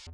The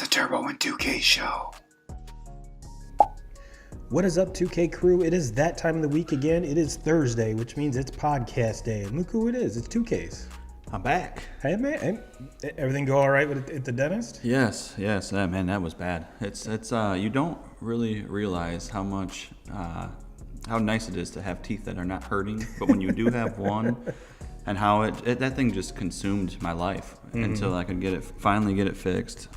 Turbo and 2K Show. What is up, 2K crew? It is that time of the week again. It is Thursday, which means it's podcast day. And look who it is. It's 2Ks. I'm back. Hey, man. Everything go all right at the dentist? Yes. Man, that was bad. It's you don't really realize how much, how nice it is to have teeth that are not hurting. But when you do have one, and how that thing just consumed my life until I could finally get it fixed.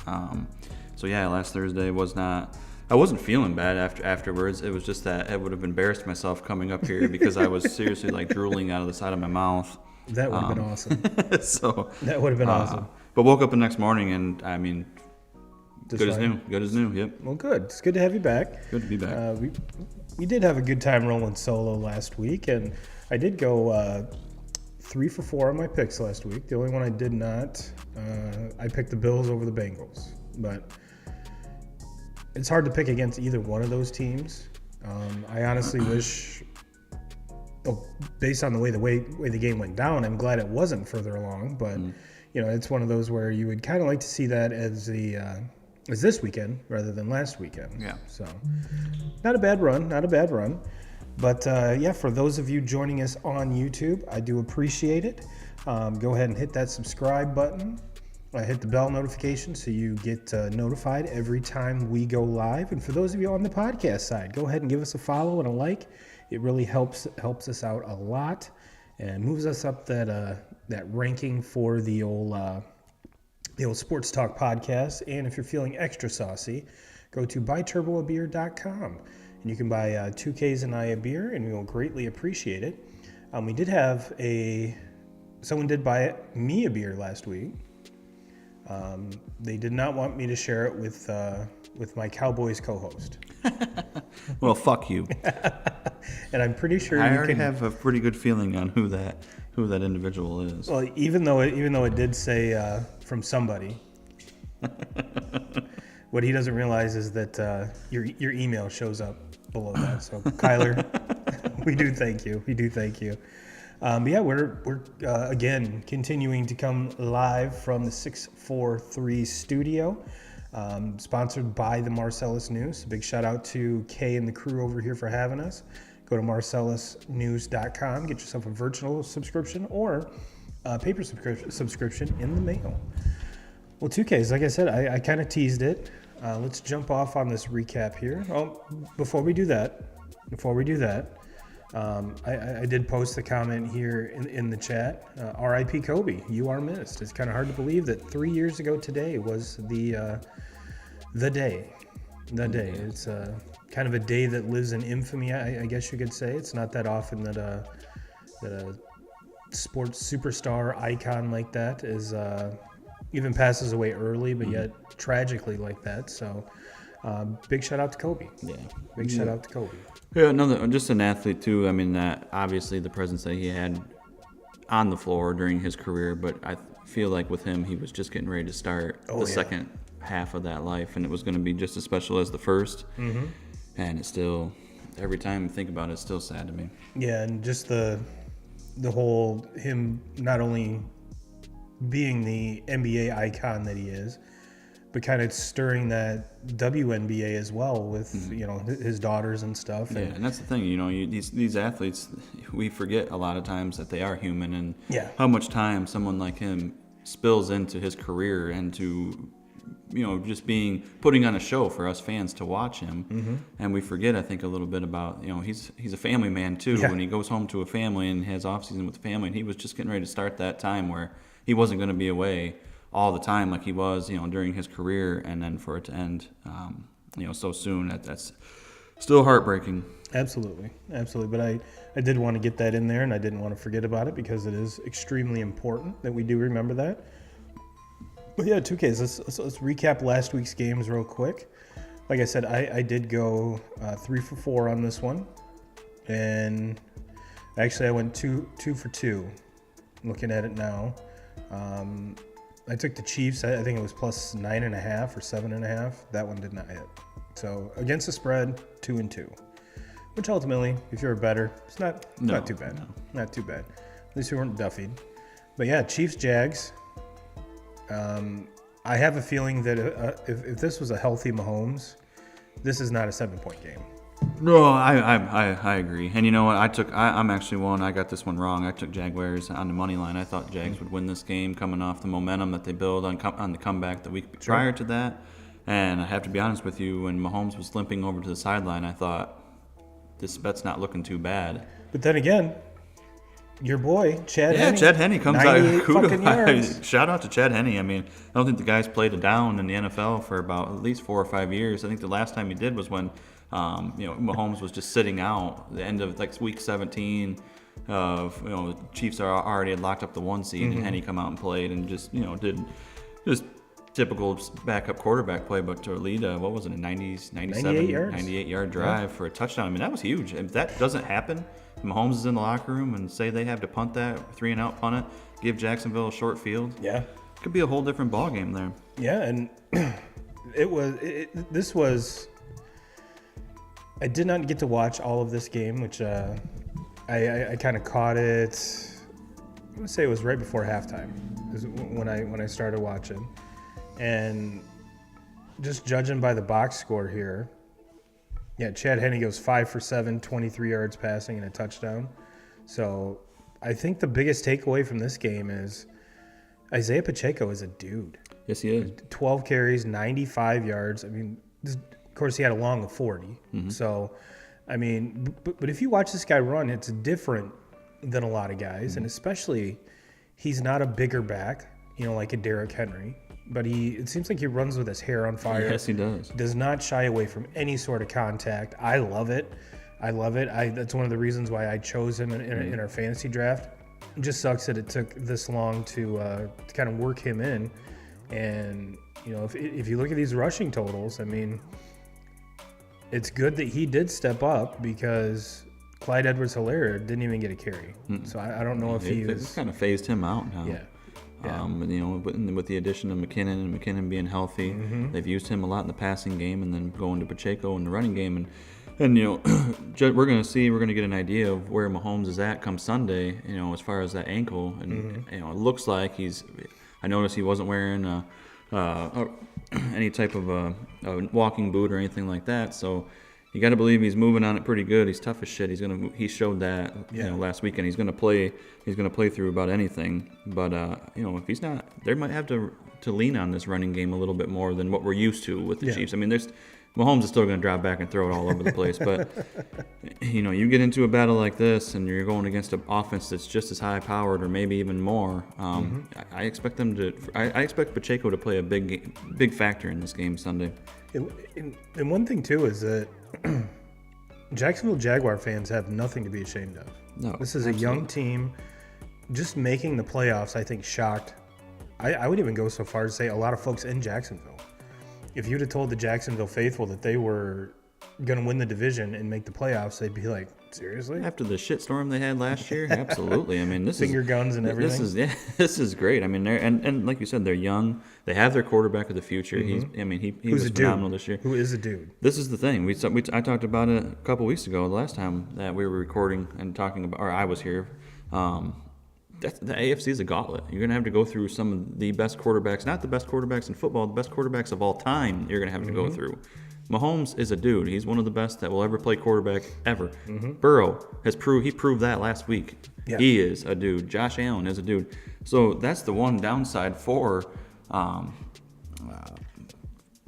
So yeah, last Thursday I wasn't feeling bad afterwards. It was just that I would have embarrassed myself coming up here because I was seriously like drooling out of the side of my mouth. That would have been awesome. That would have been awesome. But woke up the next morning and I mean, good as new. Yep. Well, good. It's good to have you back. Good to be back. We did have a good time rolling solo last week, and I did go 3 for 4 on my picks last week. The only one I did not, I picked the Bills over the Bengals, but it's hard to pick against either one of those teams. I honestly wish, based on the way the game went down, I'm glad it wasn't further along. But it's one of those where you would kind of like to see that as this weekend rather than last weekend. Yeah. So not a bad run. But for those of you joining us on YouTube, I do appreciate it. Go ahead and hit that subscribe button. hit the bell notification so you get notified every time we go live. And for those of you on the podcast side, go ahead and give us a follow and a like. It really helps us out a lot and moves us up that ranking for the old Sports Talk podcast. And if you're feeling extra saucy, go to buyturboabeer.com and you can buy 2Ks and I a beer, and we will greatly appreciate it. We did have someone did buy me a beer last week. They did not want me to share it with my Cowboys co-host. Well, fuck you. And I'm pretty sure I already have a pretty good feeling on who that individual is. Well, even though it did say from somebody, what he doesn't realize is that your email shows up below that. So Kyler, we do thank you. But yeah, we're again continuing to come live from the 643 studio, sponsored by the Marcellus News. Big shout out to Kay and the crew over here for having us. Go to marcellusnews.com, get yourself a virtual subscription or a paper subscription in the mail. Well, 2Ks, like I said, I kind of teased it. Let's jump off on this recap here. Oh, before we do that, I did post the comment here in the chat. R.I.P. Kobe, you are missed. It's kind of hard to believe that 3 years ago today was the day. It's kind of a day that lives in infamy, I guess you could say. It's not that often that a sports superstar icon like that is even passes away early, but yet tragically like that. So big shout out to Kobe. Yeah. Big shout out to Kobe. Yeah, just an athlete too. I mean, obviously the presence that he had on the floor during his career, but I feel like with him, he was just getting ready to start second half of that life, and it was going to be just as special as the first. Mm-hmm. And it's still, every time I think about it, it's still sad to me. Yeah, and just the whole him not only being the NBA icon that he is, but kind of stirring that WNBA as well with his daughters and stuff. Yeah, and that's the thing, these athletes, we forget a lot of times that they are human, and how much time someone like him spills into his career and to just putting on a show for us fans to watch him. Mm-hmm. And we forget, I think, a little bit about he's a family man too. When he goes home to a family and has off season with the family, and he was just getting ready to start that time where he wasn't going to be away all the time like he was, during his career, and then for it to end, so soon, that's still heartbreaking. Absolutely. But I did want to get that in there, and I didn't want to forget about it because it is extremely important that we do remember that. But yeah, 2Ks, let's recap last week's games real quick. Like I said, I did go 3 for 4 on this one, and actually I went 2 for 2. Looking at it now. I took the Chiefs. I think it was plus 9.5 or 7.5. That one did not hit. So against the spread, 2 and 2, which ultimately, if you're a bettor, it's not too bad. No. Not too bad. At least we weren't duffied. But yeah, Chiefs Jags. I have a feeling that if this was a healthy Mahomes, this is not a 7-point game. No, I agree. And you know what? I'm actually I got this one wrong. I took Jaguars on the money line. I thought Jags would win this game coming off the momentum that they build on the comeback the week prior to that. And I have to be honest with you, when Mahomes was limping over to the sideline, I thought, this bet's not looking too bad. But then again, your boy, Chad Henne. Yeah, Chad Henne comes out. 98 fucking yards. Shout out to Chad Henne. I mean, I don't think the guy's played it down in the NFL for about at least 4 or 5 years. I think the last time he did was when Mahomes was just sitting out the end of week 17 of Chiefs are already had locked up the 1 seed, and Henne come out and played and just did just typical backup quarterback play, but to lead what was it, a 98 yard drive for a touchdown. I mean, that was huge. If that doesn't happen, Mahomes is in the locker room and say they have to punt that 3-and-out punt it, give Jacksonville a short field. Yeah, could be a whole different ball game there. Yeah, and this was. I did not get to watch all of this game, which I kind of caught it. I would say it was right before halftime is when I started watching, and just judging by the box score here, yeah, Chad Henne goes 5 for 7, 23 yards passing and a touchdown. So I think the biggest takeaway from this game is Isaiah Pacheco is a dude. Yes, he is. 12 carries, 95 yards. I mean, of course, he had a long of 40. So, I mean, but if you watch this guy run, it's different than a lot of guys. And especially, he's not a bigger back, like a Derrick Henry. But it seems like he runs with his hair on fire. Yes, he does. Does not shy away from any sort of contact. I love it. That's one of the reasons why I chose him in our fantasy draft. It just sucks that it took this long to kind of work him in. And, if you look at these rushing totals, I mean, it's good that he did step up because Clyde Edwards-Helaire didn't even get a carry. So I don't know if it's kind of phased him out now. Yeah. With the addition of McKinnon and McKinnon being healthy, they've used him a lot in the passing game, and then going to Pacheco in the running game, and we're going to get an idea of where Mahomes is at come Sunday. As far as that ankle, and it looks like I noticed he wasn't wearing any type of a walking boot or anything like that, so. You got to believe he's moving on it pretty good. He's tough as shit. He showed that last weekend. He's gonna play through about anything. But if he's not, they might have to lean on this running game a little bit more than what we're used to with the Chiefs. I mean, Mahomes is still gonna drop back and throw it all over the place. But you get into a battle like this and you're going against an offense that's just as high powered or maybe even more. I expect I expect Pacheco to play a big factor in this game Sunday. And one thing too is that Jacksonville Jaguar fans have nothing to be ashamed of. No, this is absolutely. A young team just making the playoffs. I think shocked. I would even go so far as to say a lot of folks in Jacksonville. If you'd have told the Jacksonville faithful that they were going to win the division and make the playoffs, they'd be like, seriously? After the shitstorm they had last year, absolutely. I mean, this finger guns and everything. This is great. I mean, they're and like you said, they're young. They have their quarterback of the future. He was phenomenal this year. Who is a dude? This is the thing. I talked about it a couple weeks ago, the last time that we were recording and talking about, or I was here. The AFC is a gauntlet. You're going to have to go through some of the best quarterbacks, not the best quarterbacks in football, the best quarterbacks of all time. You're going to have to go through. Mahomes is a dude. He's one of the best that will ever play quarterback ever. Burrow he proved that last week. Yeah. He is a dude. Josh Allen is a dude. So that's the one downside for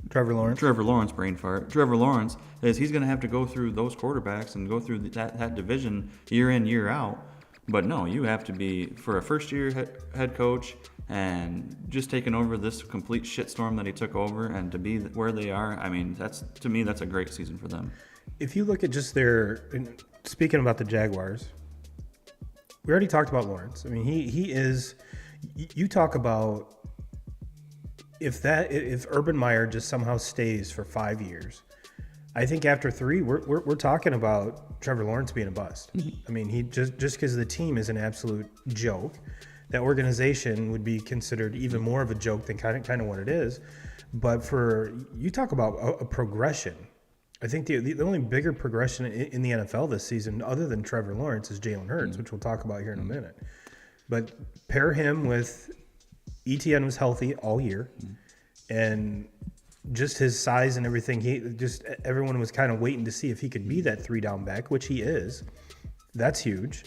Trevor Lawrence, brain fart. Trevor Lawrence is he's going to have to go through those quarterbacks and go through that division year in, year out. But no, you have to be, for a first-year head coach and just taking over this complete shitstorm that he took over and to be where they are, I mean, that's a great season for them. If you look at just speaking about the Jaguars, we already talked about Lawrence. I mean, he is, you talk about if Urban Meyer just somehow stays for 5 years, I think after 3, we're talking about Trevor Lawrence being a bust. I mean, he just because the team is an absolute joke, that organization would be considered even more of a joke than kind of what it is. But you talk about a progression. I think the only bigger progression in the NFL this season, other than Trevor Lawrence, is Jalen Hurts, which we'll talk about here in a minute. But pair him with ETN was healthy all year, and just his size and everything, everyone was kind of waiting to see if he could be that 3-down back, which he is. That's huge.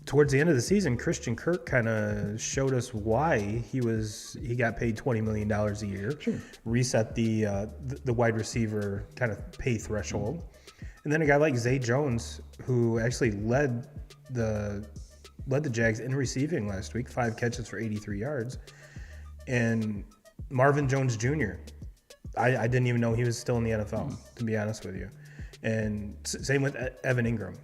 Towards the end of the season, Christian Kirk kind of showed us why he got paid $20 million a year, reset the wide receiver kind of pay threshold. And then a guy like Zay Jones, who actually led the Jags in receiving last week, 5 catches for 83 yards. And Marvin Jones Jr., I didn't even know he was still in the NFL, to be honest with you. And same with Evan Ingram.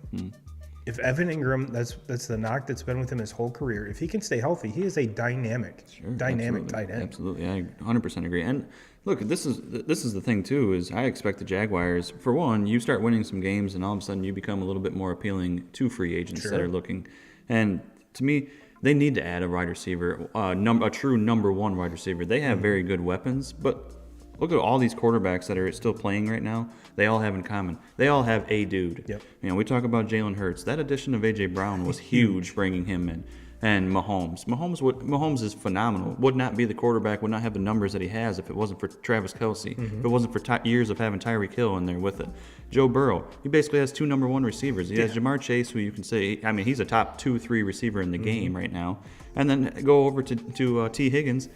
If Evan Ingram, that's the knock that's been with him his whole career. If he can stay healthy, he is a dynamic tight end. Absolutely, I 100% agree. And look, this is the thing too. Is I expect the Jaguars, for one, you start winning some games, and all of a sudden you become a little bit more appealing to free agents that are looking. And to me, they need to add a wide receiver, a true number 1 wide receiver. They have very good weapons, but look at all these quarterbacks that are still playing right now. They all have in common. They all have a dude. Yep. We talk about Jalen Hurts. That addition of A.J. Brown was huge, bringing him in. and Mahomes. Mahomes is phenomenal. Would not be the quarterback, would not have the numbers that he has if it wasn't for Travis Kelce, if it wasn't for years of having Tyreek Hill in there with it. Joe Burrow, he basically has two number one receivers. He has Jamar Chase, who you can say, I mean, he's a top 2-3 receiver in the game right now. And then go over to T. Higgins.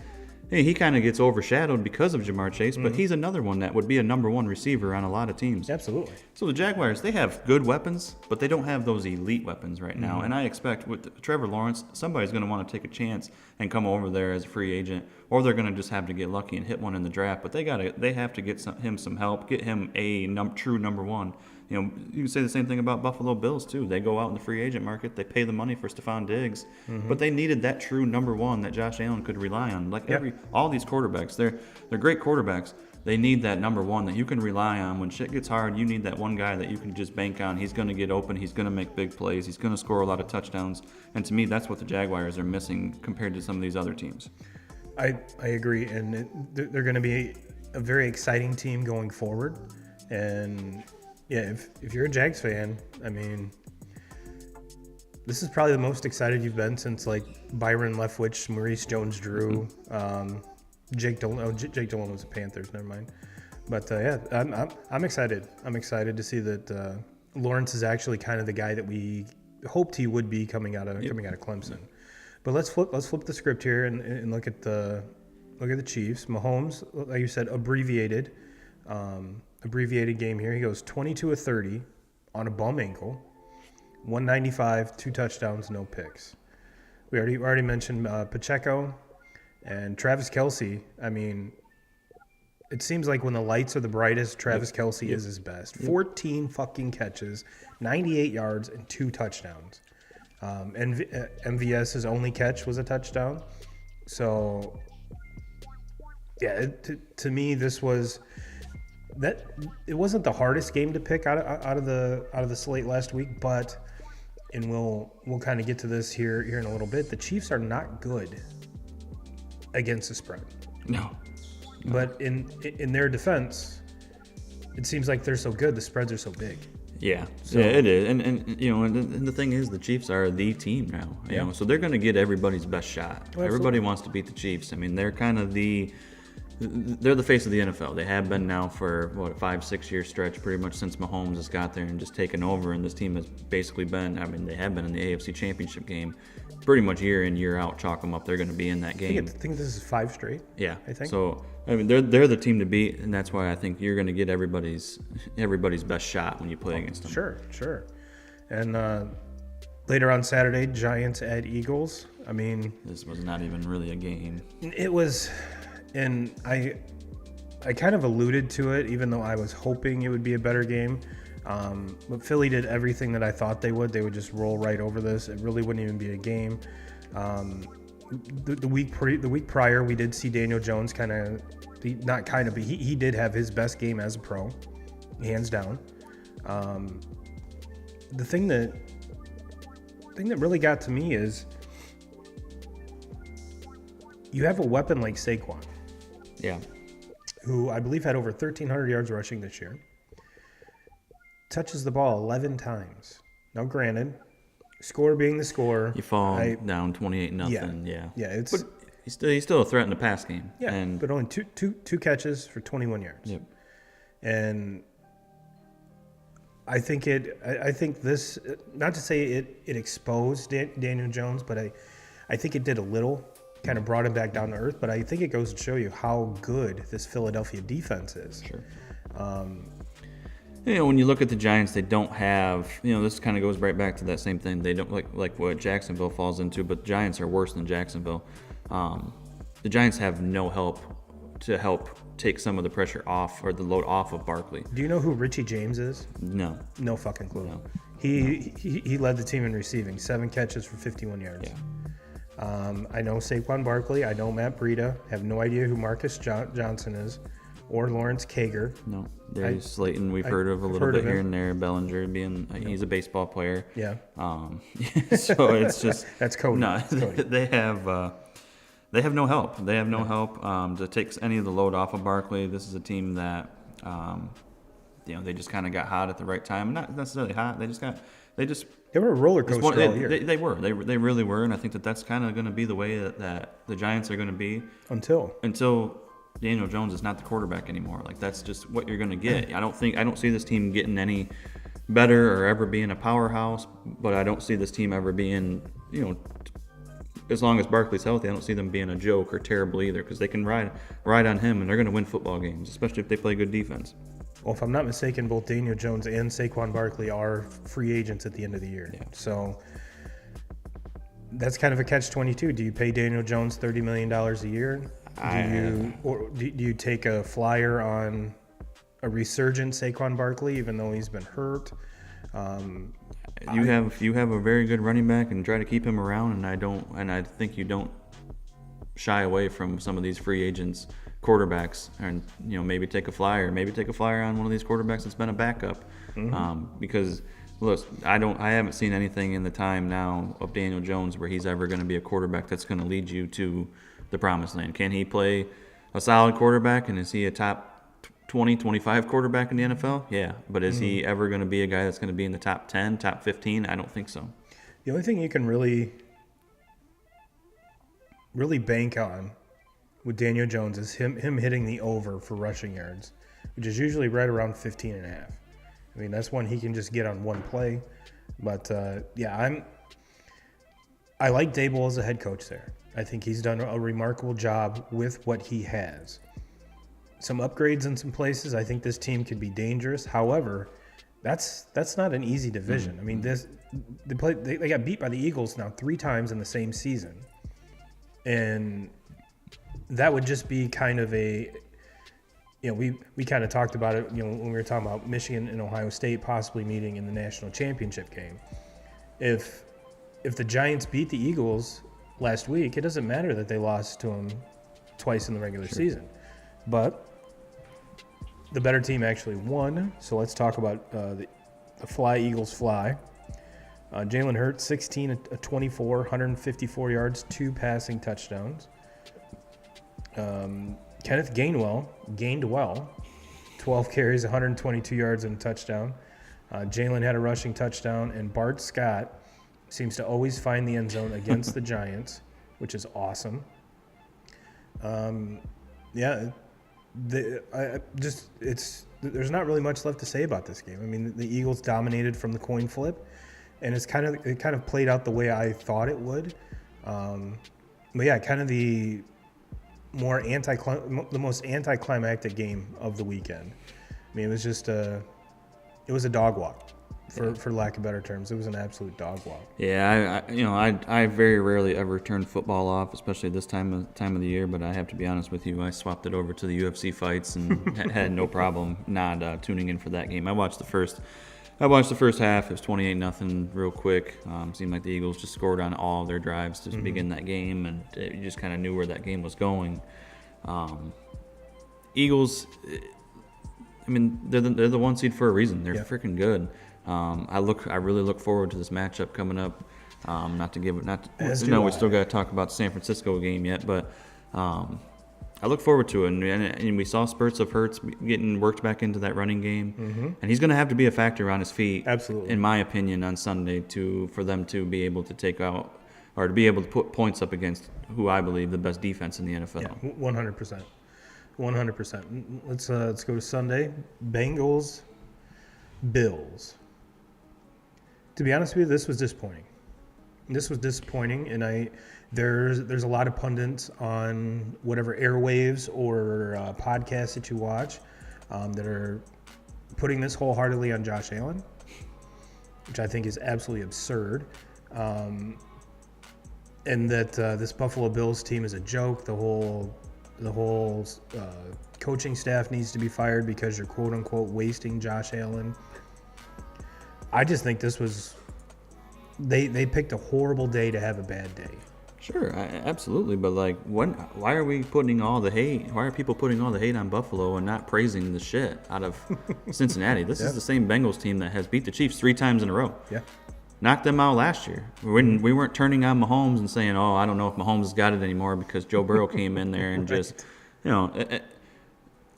Hey, he kind of gets overshadowed because of Jamar Chase, but he's another one that would be a number one receiver on a lot of teams. Absolutely. So the Jaguars, they have good weapons, but they don't have those elite weapons right now. And I expect with Trevor Lawrence, somebody's going to want to take a chance and come over there as a free agent, or they're going to just have to get lucky and hit one in the draft. But they have to get him some help, get him a true number one. You know, you can say the same thing about Buffalo Bills too. They go out in the free agent market, they pay the money for Stephon Diggs, but they needed that true number one that Josh Allen could rely on. Like all these quarterbacks, they're great quarterbacks. They need that number one that you can rely on when shit gets hard. You need that one guy that you can just bank on. He's going to get open. He's going to make big plays. He's going to score a lot of touchdowns. And to me, that's what the Jaguars are missing compared to some of these other teams. I agree, and they're going to be a very exciting team going forward. And yeah, if you're a Jags fan, I mean, this is probably the most excited you've been since like Byron Leftwich, Maurice Jones-Drew, Jake Dolan was the Panthers. Never mind. But yeah, I'm excited. I'm excited to see that Lawrence is actually kind of the guy that we hoped he would be coming out of Clemson. But let's flip the script here and look at the Chiefs. Mahomes, like you said, abbreviated game here. He goes 22 of 30 on a bum ankle, 195, 2 touchdowns, no picks. We already mentioned Pacheco and Travis Kelce. I mean, it seems like when the lights are the brightest, Travis Kelce is his best. 14 fucking catches, 98 yards, and 2 touchdowns. MVS's only catch was a touchdown. So, yeah, to me, this was that. It wasn't the hardest game to pick out of the slate last week, but and we'll kind of get to this here in a little bit. The Chiefs are not good against the spread. No. But in their defense, it seems like they're so good. The spreads are so big. Yeah, so, yeah, it is, and you know, and the thing is, the Chiefs are the team now. You know, so they're going to get everybody's best shot. Oh, everybody wants to beat the Chiefs. I mean, they're kind of they're the face of the NFL. They have been now for what, a 5-6 year stretch, pretty much since Mahomes has got there and just taken over. And this team has basically been, I mean, they have been in the AFC Championship game, pretty much year in year out. Chalk them up. They're going to be in that game. I think this is 5 straight. Yeah, I think so. I mean, they're the team to beat, and that's why I think you're going to get everybody's best shot when you play against them. Sure. And later on Saturday, Giants at Eagles. I mean, this was not even really a game. It was, and I kind of alluded to it, even though I was hoping it would be a better game. But Philly did everything that I thought they would. They would just roll right over this. It really wouldn't even be a game. The week prior, we did see Daniel Jones but he did have his best game as a pro, hands down. The thing that really got to me is you have a weapon like Saquon, who I believe had over 1,300 yards rushing this year, touches the ball 11 times. Now, granted, score being the score, you fall down 28-0. Yeah. But he's still a threat in the pass game. Yeah, but only two catches for 21 yards. Yep. And I think this, not to say it exposed Daniel Jones, but I think it did a little, kind of brought him back down to earth. But I think it goes to show you how good this Philadelphia defense is. Sure. You know, when you look at the Giants, they don't have, you know, this kind of goes right back to that same thing. They don't like what Jacksonville falls into, but the Giants are worse than Jacksonville. The Giants have no help to help take some of the pressure off or the load off of Barkley. Do you know who Richie James is? No. No fucking clue. No. He led the team in receiving, 7 catches for 51 yards. Yeah. I know Saquon Barkley. I know Matt Breida. Have no idea who Marcus Johnson is. Or Lawrence Kager. No, Darius Slayton we've heard of a little bit here and there. Bellinger he's a baseball player. Yeah. So it's just that's Cody. No, that's Cody. They have no help. They have no help to take any of the load off of Barkley. This is a team that they just kind of got hot at the right time. Not necessarily hot. They were a roller coaster all year. They were. They really were, and I think that's kind of going to be the way that the Giants are going to be until Daniel Jones is not the quarterback anymore. Like, that's just what you're going to get. I don't see this team getting any better or ever being a powerhouse, but I don't see this team ever being, as long as Barkley's healthy, I don't see them being a joke or terrible either, because they can ride on him, and they're going to win football games, especially if they play good defense. Well, if I'm not mistaken, both Daniel Jones and Saquon Barkley are free agents at the end of the year. Yeah. So that's kind of a catch-22. Do you pay Daniel Jones $30 million a year? Do you take a flyer on a resurgent Saquon Barkley, even though he's been hurt? You have a very good running back and try to keep him around, and I think you don't shy away from some of these free agents quarterbacks, and maybe take a flyer on one of these quarterbacks that's been a backup, because look, I haven't seen anything in the time now of Daniel Jones where he's ever going to be a quarterback that's going to lead you to the promised land. Can he play a solid quarterback, and is he a top 20, 25 quarterback in the NFL? Yeah, but is he ever going to be a guy that's going to be in the top 10, top 15? I don't think so. The only thing you can really bank on with Daniel Jones is him hitting the over for rushing yards, which is usually right around 15.5. I mean, that's one he can just get on one play. But, I like Daboll as a head coach there. I think he's done a remarkable job with what he has. Some upgrades in some places. I think this team could be dangerous. However, that's not an easy division. I mean, they got beat by the Eagles now 3 times in the same season. And that would just be kind of we kind of talked about it, when we were talking about Michigan and Ohio State possibly meeting in the national championship game. If the Giants beat the Eagles last week, it doesn't matter that they lost to them twice in the regular season. But the better team actually won. So let's talk about the Fly Eagles Fly. Jalen Hurts, 16-24, 154 yards, 2 passing touchdowns. Kenneth Gainwell, 12 carries, 122 yards and a touchdown. Jalen had a rushing touchdown, and Bart Scott seems to always find the end zone against the Giants, which is awesome. There's not really much left to say about this game. I mean, the Eagles dominated from the coin flip, and it kind of played out the way I thought it would. Kind of the most anticlimactic game of the weekend. I mean, it was just a dog walk, for lack of better terms. It was an absolute dog walk. Yeah, I very rarely ever turn football off, especially this time of the year. But I have to be honest with you, I swapped it over to the UFC fights and had no problem not tuning in for that game. I watched the first half. It was 28-0 real quick. Seemed like the Eagles just scored on all of their drives to begin that game, and you just kind of knew where that game was going. Eagles, I mean, they're the 1 seed for a reason. They're freaking good. I really look forward to this matchup coming up. We still got to talk about the San Francisco game yet, but I look forward to it, and we saw spurts of Hurts getting worked back into that running game, and he's going to have to be a factor on his feet, absolutely, in my opinion, on Sunday for them to be able to take out or to be able to put points up against who I believe the best defense in the NFL. Yeah, 100%. Let's go to Sunday. Bengals, Bills. To be honest with you, this was disappointing. And there's a lot of pundits on whatever airwaves or podcasts that you watch that are putting this wholeheartedly on Josh Allen, which I think is absolutely absurd. And that this Buffalo Bills team is a joke. The whole coaching staff needs to be fired because you're quote unquote wasting Josh Allen. I just think this was they picked a horrible day to have a bad day. Sure, absolutely, but why are we putting all the hate? Why are people putting all the hate on Buffalo and not praising the shit out of Cincinnati? This is the same Bengals team that has beat the Chiefs 3 times in a row. Yeah, knocked them out last year. We weren't turning on Mahomes and saying, "Oh, I don't know if Mahomes has got it anymore," because Joe Burrow came in there and just,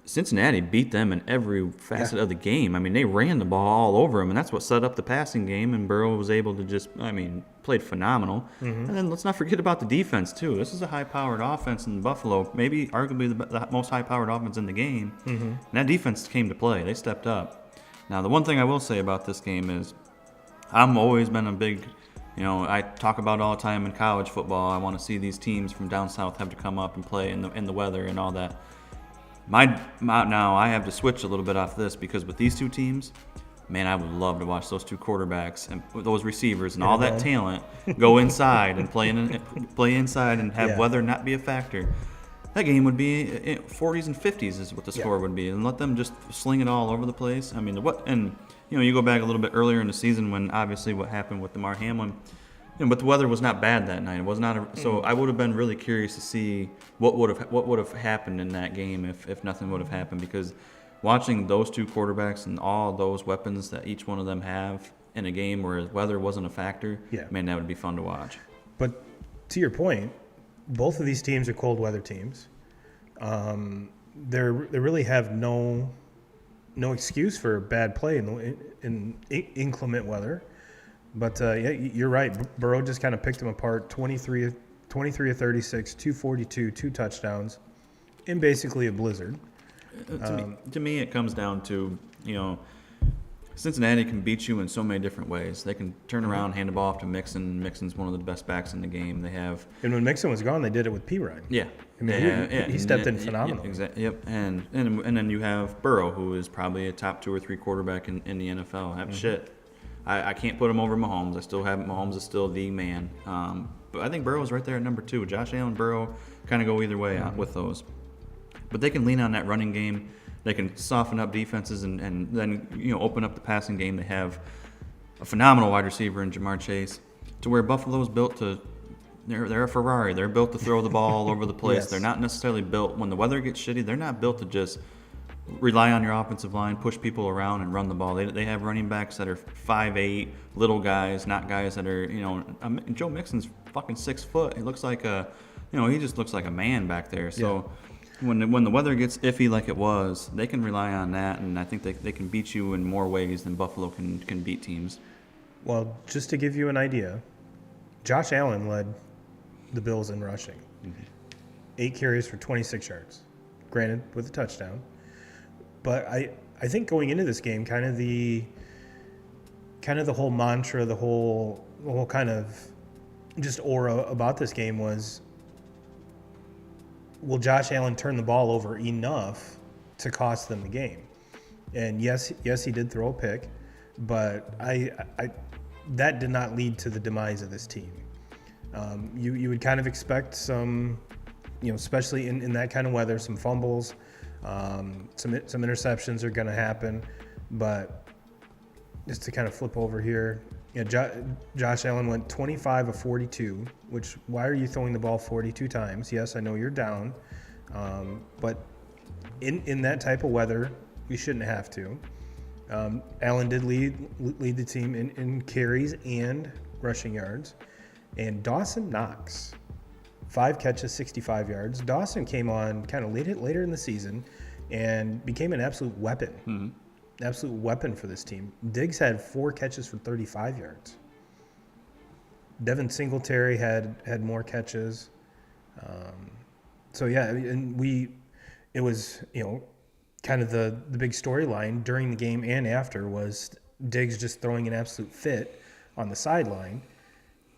Cincinnati beat them in every facet of the game. I mean, they ran the ball all over them, and that's what set up the passing game, and Burrow was able to just, played phenomenal. And then let's not forget about the defense, too. This is a high-powered offense in Buffalo, maybe arguably the most high-powered offense in the game. And that defense came to play. They stepped up. Now, the one thing I will say about this game is I've always been a big, I talk about all the time in college football. I want to see these teams from down south have to come up and play in the weather and all that. Now I have to switch a little bit off this because with these two teams, man, I would love to watch those two quarterbacks and those receivers and all that talent go inside and play inside and have weather not be a factor. That game would be 40s and 50s is what the score would be, and let them just sling it all over the place. I mean, you go back a little bit earlier in the season when obviously what happened with Damar Hamlin. But the weather was not bad that night. It was not so I would have been really curious to see what would have happened in that game if nothing would have happened, because watching those two quarterbacks and all those weapons that each one of them have in a game where weather wasn't a factor, man, that would be fun to watch. But to your point, both of these teams are cold weather teams. They really have no excuse for bad play in inclement weather. But, you're right. Burrow just kind of picked them apart, 23 of 36, 242, 2 touchdowns, in basically a blizzard. To me, it comes down to, Cincinnati can beat you in so many different ways. They can turn around, hand the ball off to Mixon. Mixon's one of the best backs in the game. They have. And when Mixon was gone, they did it with P-Ryan. Yeah. He stepped in phenomenal. Exactly. Yep. And then you have Burrow, who is probably a top 2 or 3 quarterback in the NFL. Shit. I can't put him over Mahomes. I still have Mahomes is still the man. But I think Burrow's right there at number 2. Josh Allen, Burrow kind of go either way with those. But they can lean on that running game. They can soften up defenses and then open up the passing game. They have a phenomenal wide receiver in Jamar Chase, to where Buffalo's built to. They're a Ferrari. They're built to throw the ball all over the place. Yes. They're not necessarily built when the weather gets shitty. They're not built to just rely on your offensive line, push people around, and run the ball. They have running backs that are 5'8", little guys, not guys that are Joe Mixon's fucking 6 foot. He looks like he just looks like a man back there. So when the weather gets iffy like it was, they can rely on that, and I think they can beat you in more ways than Buffalo can beat teams. Well, just to give you an idea, Josh Allen led the Bills in rushing. 8 carries for 26 yards, granted with a touchdown. But I think going into this game, kind of the whole mantra, the whole kind of just aura about this game was, will Josh Allen turn the ball over enough to cost them the game? And yes, he did throw a pick, but that did not lead to the demise of this team. You would kind of expect some, especially in that kind of weather, some fumbles. Some interceptions are going to happen, but just to kind of flip over here, Josh Allen went 25 of 42, which, why are you throwing the ball 42 times? Yes, I know you're down, but in that type of weather, you shouldn't have to. Allen did lead the team in carries and rushing yards, and Dawson Knox, 5 catches, 65 yards. Dawson came on kind of later in the season and became an absolute weapon. Absolute weapon for this team. Diggs had 4 catches for 35 yards. Devin Singletary had more catches. And it was, kind of the big storyline during the game and after was Diggs just throwing an absolute fit on the sideline,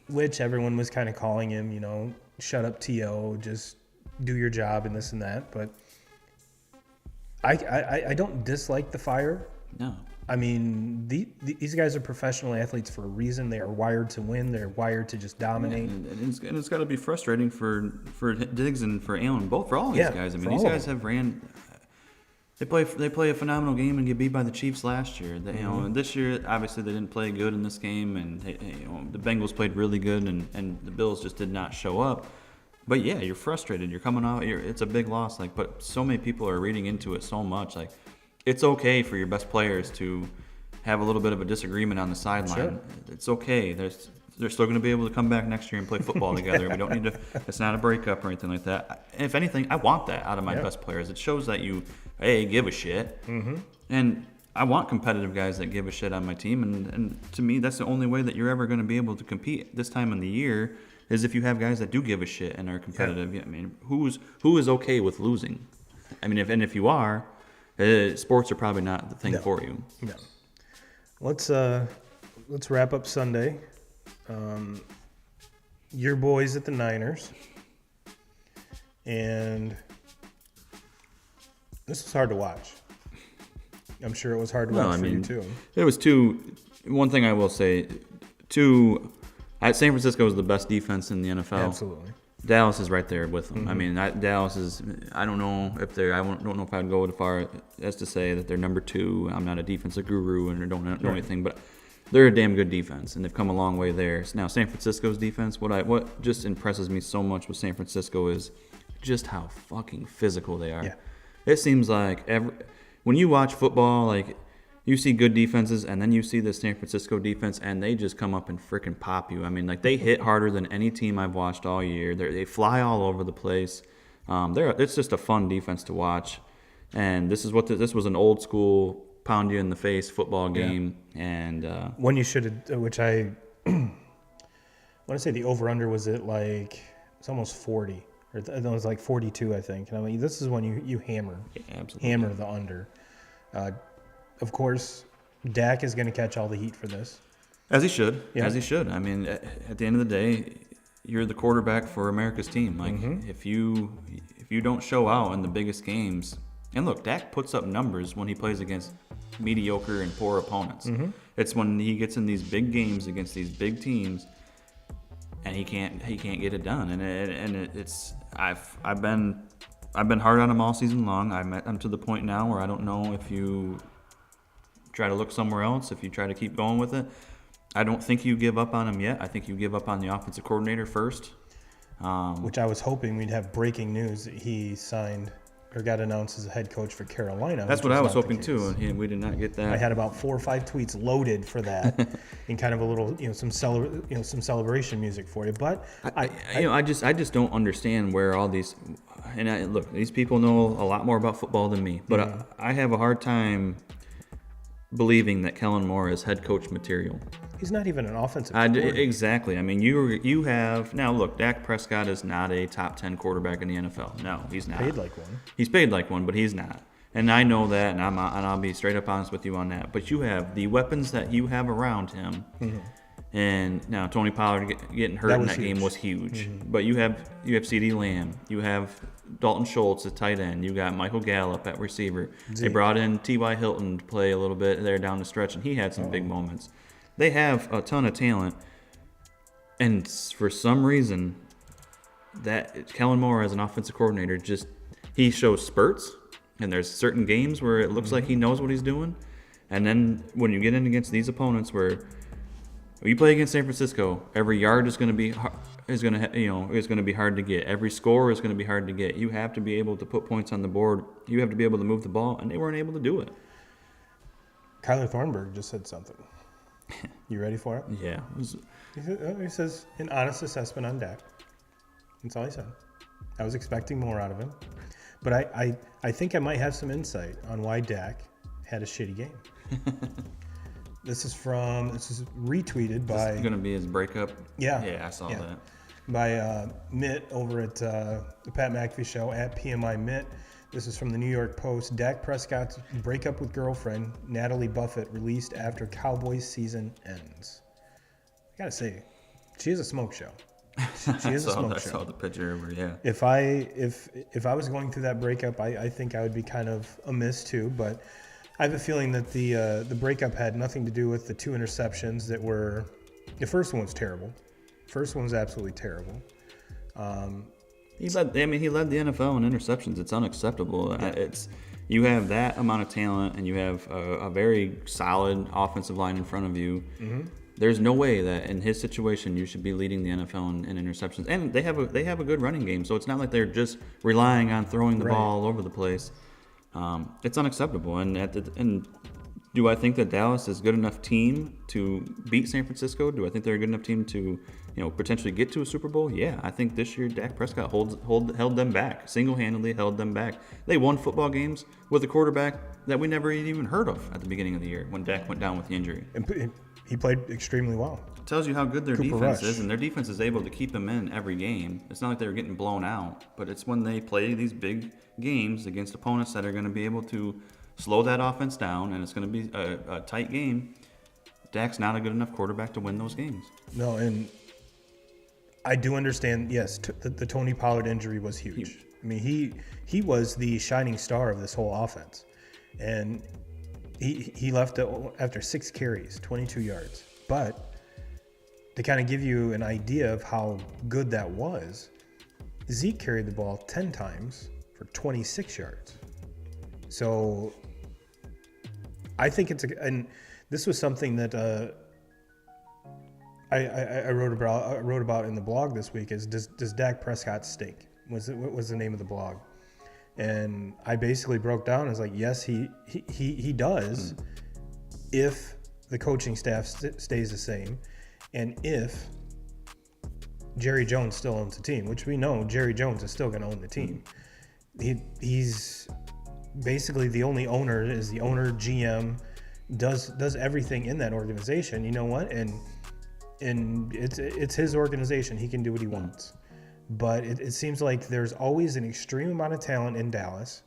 which everyone was kind of calling him, shut up, T.O., just do your job and this and that. But I don't dislike the fire. No. I mean, these guys are professional athletes for a reason. They are wired to win. They're wired to just dominate. And it's got to be frustrating for Diggs and for Allen, both, for all these guys. I mean, these guys have ran. They play a phenomenal game and get beat by the Chiefs last year. And this year, obviously, they didn't play good in this game, and the Bengals played really good, and the Bills just did not show up. But yeah, you're frustrated. You're coming out. It's a big loss. But so many people are reading into it so much. It's okay for your best players to have a little bit of a disagreement on the sideline. Sure. It's okay. They're still going to be able to come back next year and play football together. We don't need to. It's not a breakup or anything like that. If anything, I want that out of my best players. It shows that you give a shit. Mm-hmm. And I want competitive guys that give a shit on my team. And to me, that's the only way that you're ever going to be able to compete this time in the year is if you have guys that do give a shit and are competitive. Yeah. I mean, who is okay with losing? I mean, if you are, sports are probably not the thing for you. No. Let's wrap up Sunday. Your boys at the Niners. And this was hard to watch. I'm sure it was hard to watch for you too. There was one thing I will say, San Francisco is the best defense in the NFL. Absolutely. Dallas is right there with them. Mm-hmm. I mean, Dallas is. I don't know if I'd go as far as to say that they're number 2. I'm not a defensive guru and I don't know anything, but they're a damn good defense, and they've come a long way there. Now, San Francisco's defense, what just impresses me so much with San Francisco is just how fucking physical they are. Yeah. It seems like when you watch football, like you see good defenses, and then you see the San Francisco defense, and they just come up and freaking pop you. I mean, like they hit harder than any team I've watched all year. They fly all over the place. It's just a fun defense to watch, and this was an old school pound you in the face football game. Yeah. And one you should have, which I want to say the over under was it's almost 40. Or it was like 42, I think. And I mean, this is when you hammer the under. Of course, Dak is going to catch all the heat for this. As he should. Yeah. As he should. I mean, at the end of the day, you're the quarterback for America's team. Like, if you don't show out in the biggest games, and look, Dak puts up numbers when he plays against mediocre and poor opponents. Mm-hmm. It's when he gets in these big games against these big teams, and he can't get it done. And I've been hard on him all season long. I'm to the point now where I don't know if you try to look somewhere else, if you try to keep going with it. I don't think you give up on him yet. I think you give up on the offensive coordinator first. Which I was hoping we'd have breaking news that he signed or got announced as a head coach for Carolina. That's what I was hoping too, and we did not get that. I had about 4 or 5 tweets loaded for that, and kind of a little, some celebration music for you. But I just don't understand where all these. And look, these people know a lot more about football than me, but I have a hard time believing that Kellen Moore is head coach material. He's not even an offensive coordinator. Exactly. I mean, you have now. Look, Dak Prescott is not a top 10 quarterback in the NFL. No, he's not. Paid like one. He's paid like one, but he's not. And I know that, and I'll be straight up honest with you on that. But you have the weapons that you have around him. Mm-hmm. And now Tony Pollard getting hurt in that game was huge. Mm-hmm. But you have CeeDee Lamb. You have Dalton Schultz at tight end. You got Michael Gallup at receiver. They brought in T.Y. Hilton to play a little bit there down the stretch, and he had some big moments. They have a ton of talent, and for some reason, that Kellen Moore as an offensive coordinator he shows spurts, and there's certain games where it looks like he knows what he's doing, and then when you get in against these opponents where you play against San Francisco, every yard is going to be hard to get. Every score is going to be hard to get. You have to be able to put points on the board. You have to be able to move the ball, and they weren't able to do it. Kyler Thornburg just said something. You ready for it? Yeah. He says, an honest assessment on Dak. That's all he said. I was expecting more out of him. But I think I might have some insight on why Dak had a shitty game. This is retweeted by... This is going to be his breakup? Yeah. Yeah, I saw that. By Mitt over at the Pat McAfee Show, at PMI Mitt. This is from the New York Post. Dak Prescott's breakup with girlfriend, Natalie Buffett, released after Cowboys season ends. I gotta say, she is a smoke show. She is a smoke show. I saw the picture of her, yeah. If I was going through that breakup, I think I would be kind of amiss too, but I have a feeling that the breakup had nothing to do with the 2 interceptions that were... The first one was terrible. First one was absolutely terrible. He led the NFL in interceptions. It's unacceptable. Yeah. You have that amount of talent, and you have a very solid offensive line in front of you. Mm-hmm. There's no way that in his situation you should be leading the NFL in interceptions. And they have a good running game, so it's not like they're just relying on throwing the ball all over the place. It's unacceptable. And Do I think that Dallas is a good enough team to beat San Francisco? Do I think they're a good enough team to, potentially get to a Super Bowl? Yeah, I think this year Dak Prescott held them back, single-handedly held them back. They won football games with a quarterback that we never even heard of at the beginning of the year when Dak went down with the injury. And he played extremely well. It tells you how good their Cooper defense Rush. is, and their defense is able to keep them in every game. It's not like they were getting blown out, but it's when they play these big games against opponents that are going to be able to slow that offense down, and it's going to be a tight game. Dak's not a good enough quarterback to win those games. No, and I do understand, yes, the Tony Pollard injury was huge. I mean, he was the shining star of this whole offense. And he left after 6 carries, 22 yards. But to kind of give you an idea of how good that was, Zeke carried the ball 10 times for 26 yards. So I think and this was something that I wrote about in the blog this week. Is does Dak Prescott stink? What was the name of the blog? And I basically broke down as like, yes, he does, if the coaching staff stays the same, and if Jerry Jones still owns the team, which we know Jerry Jones is still going to own the team. He's basically the only owner, is the owner, GM, does everything in that organization. You know what? And it's his organization. He can do what he wants. But it seems like there's always an extreme amount of talent in Dallas,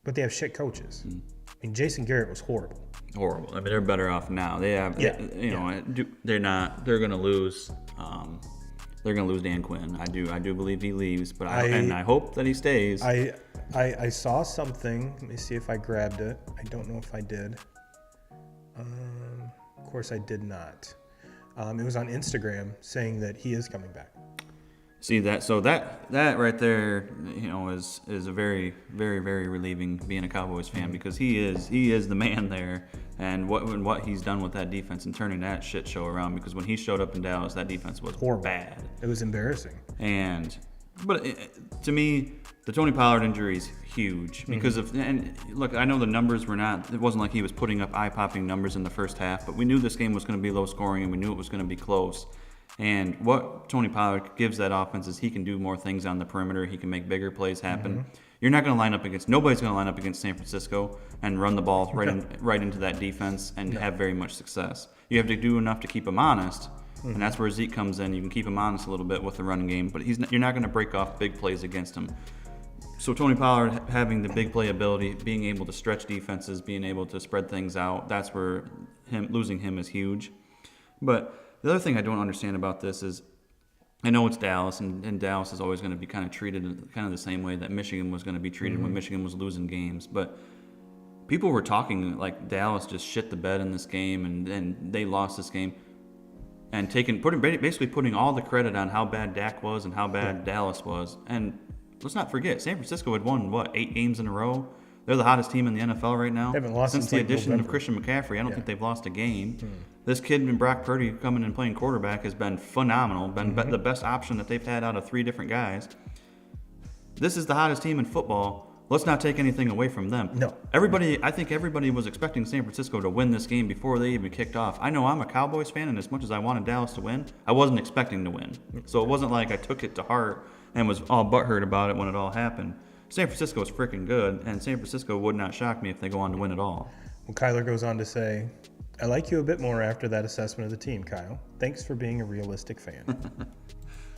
but they have shit coaches. I mean, Jason Garrett was horrible. Horrible. I mean, they're better off now. They have, they're not. They're going to lose. They're going to lose Dan Quinn. I do believe he leaves, but I hope that he stays. I saw something. Let me see if I grabbed it. I don't know if I did. Of course, I did not. It was on Instagram saying that he is coming back. See that? So that right there, is a very, very, very relieving being a Cowboys fan, because he is the man there, and what he's done with that defense and turning that shit show around. Because when he showed up in Dallas, that defense was horrible. Bad. It was embarrassing. But to me, the Tony Pollard injury is huge because and look, I know the numbers it wasn't like he was putting up eye-popping numbers in the first half, but we knew this game was going to be low scoring, and we knew it was going to be close. And what Tony Pollard gives that offense is he can do more things on the perimeter. He can make bigger plays happen. You're not going to line up against, nobody's going to line up against San Francisco and run the ball right into that defense and have very much success. You have to do enough to keep him honest, and that's where Zeke comes in. You can keep him honest a little bit with the running game, but you're not going to break off big plays against him. So Tony Pollard having the big play ability, being able to stretch defenses, being able to spread things out, that's where losing him is huge. But the other thing I don't understand about this is, I know it's Dallas, and Dallas is always going to be kind of treated kind of the same way that Michigan was going to be treated when Michigan was losing games. But people were talking like Dallas just shit the bed in this game, and they lost this game, and basically putting all the credit on how bad Dak was and how bad Dallas was. And let's not forget, San Francisco had won, 8 games in a row? They're the hottest team in the NFL right now. They haven't lost since the addition of Christian McCaffrey. I don't think they've lost a game. This kid in Brock Purdy coming and playing quarterback has been phenomenal, been the best option that they've had out of 3 different guys. This is the hottest team in football. Let's not take anything away from them. No. I think everybody was expecting San Francisco to win this game before they even kicked off. I know I'm a Cowboys fan, and as much as I wanted Dallas to win, I wasn't expecting to win. So it wasn't like I took it to heart and was all butthurt about it when it all happened. San Francisco is freaking good, and San Francisco would not shock me if they go on to win it all. Well, Kyler goes on to say, I like you a bit more after that assessment of the team, Kyle. Thanks for being a realistic fan.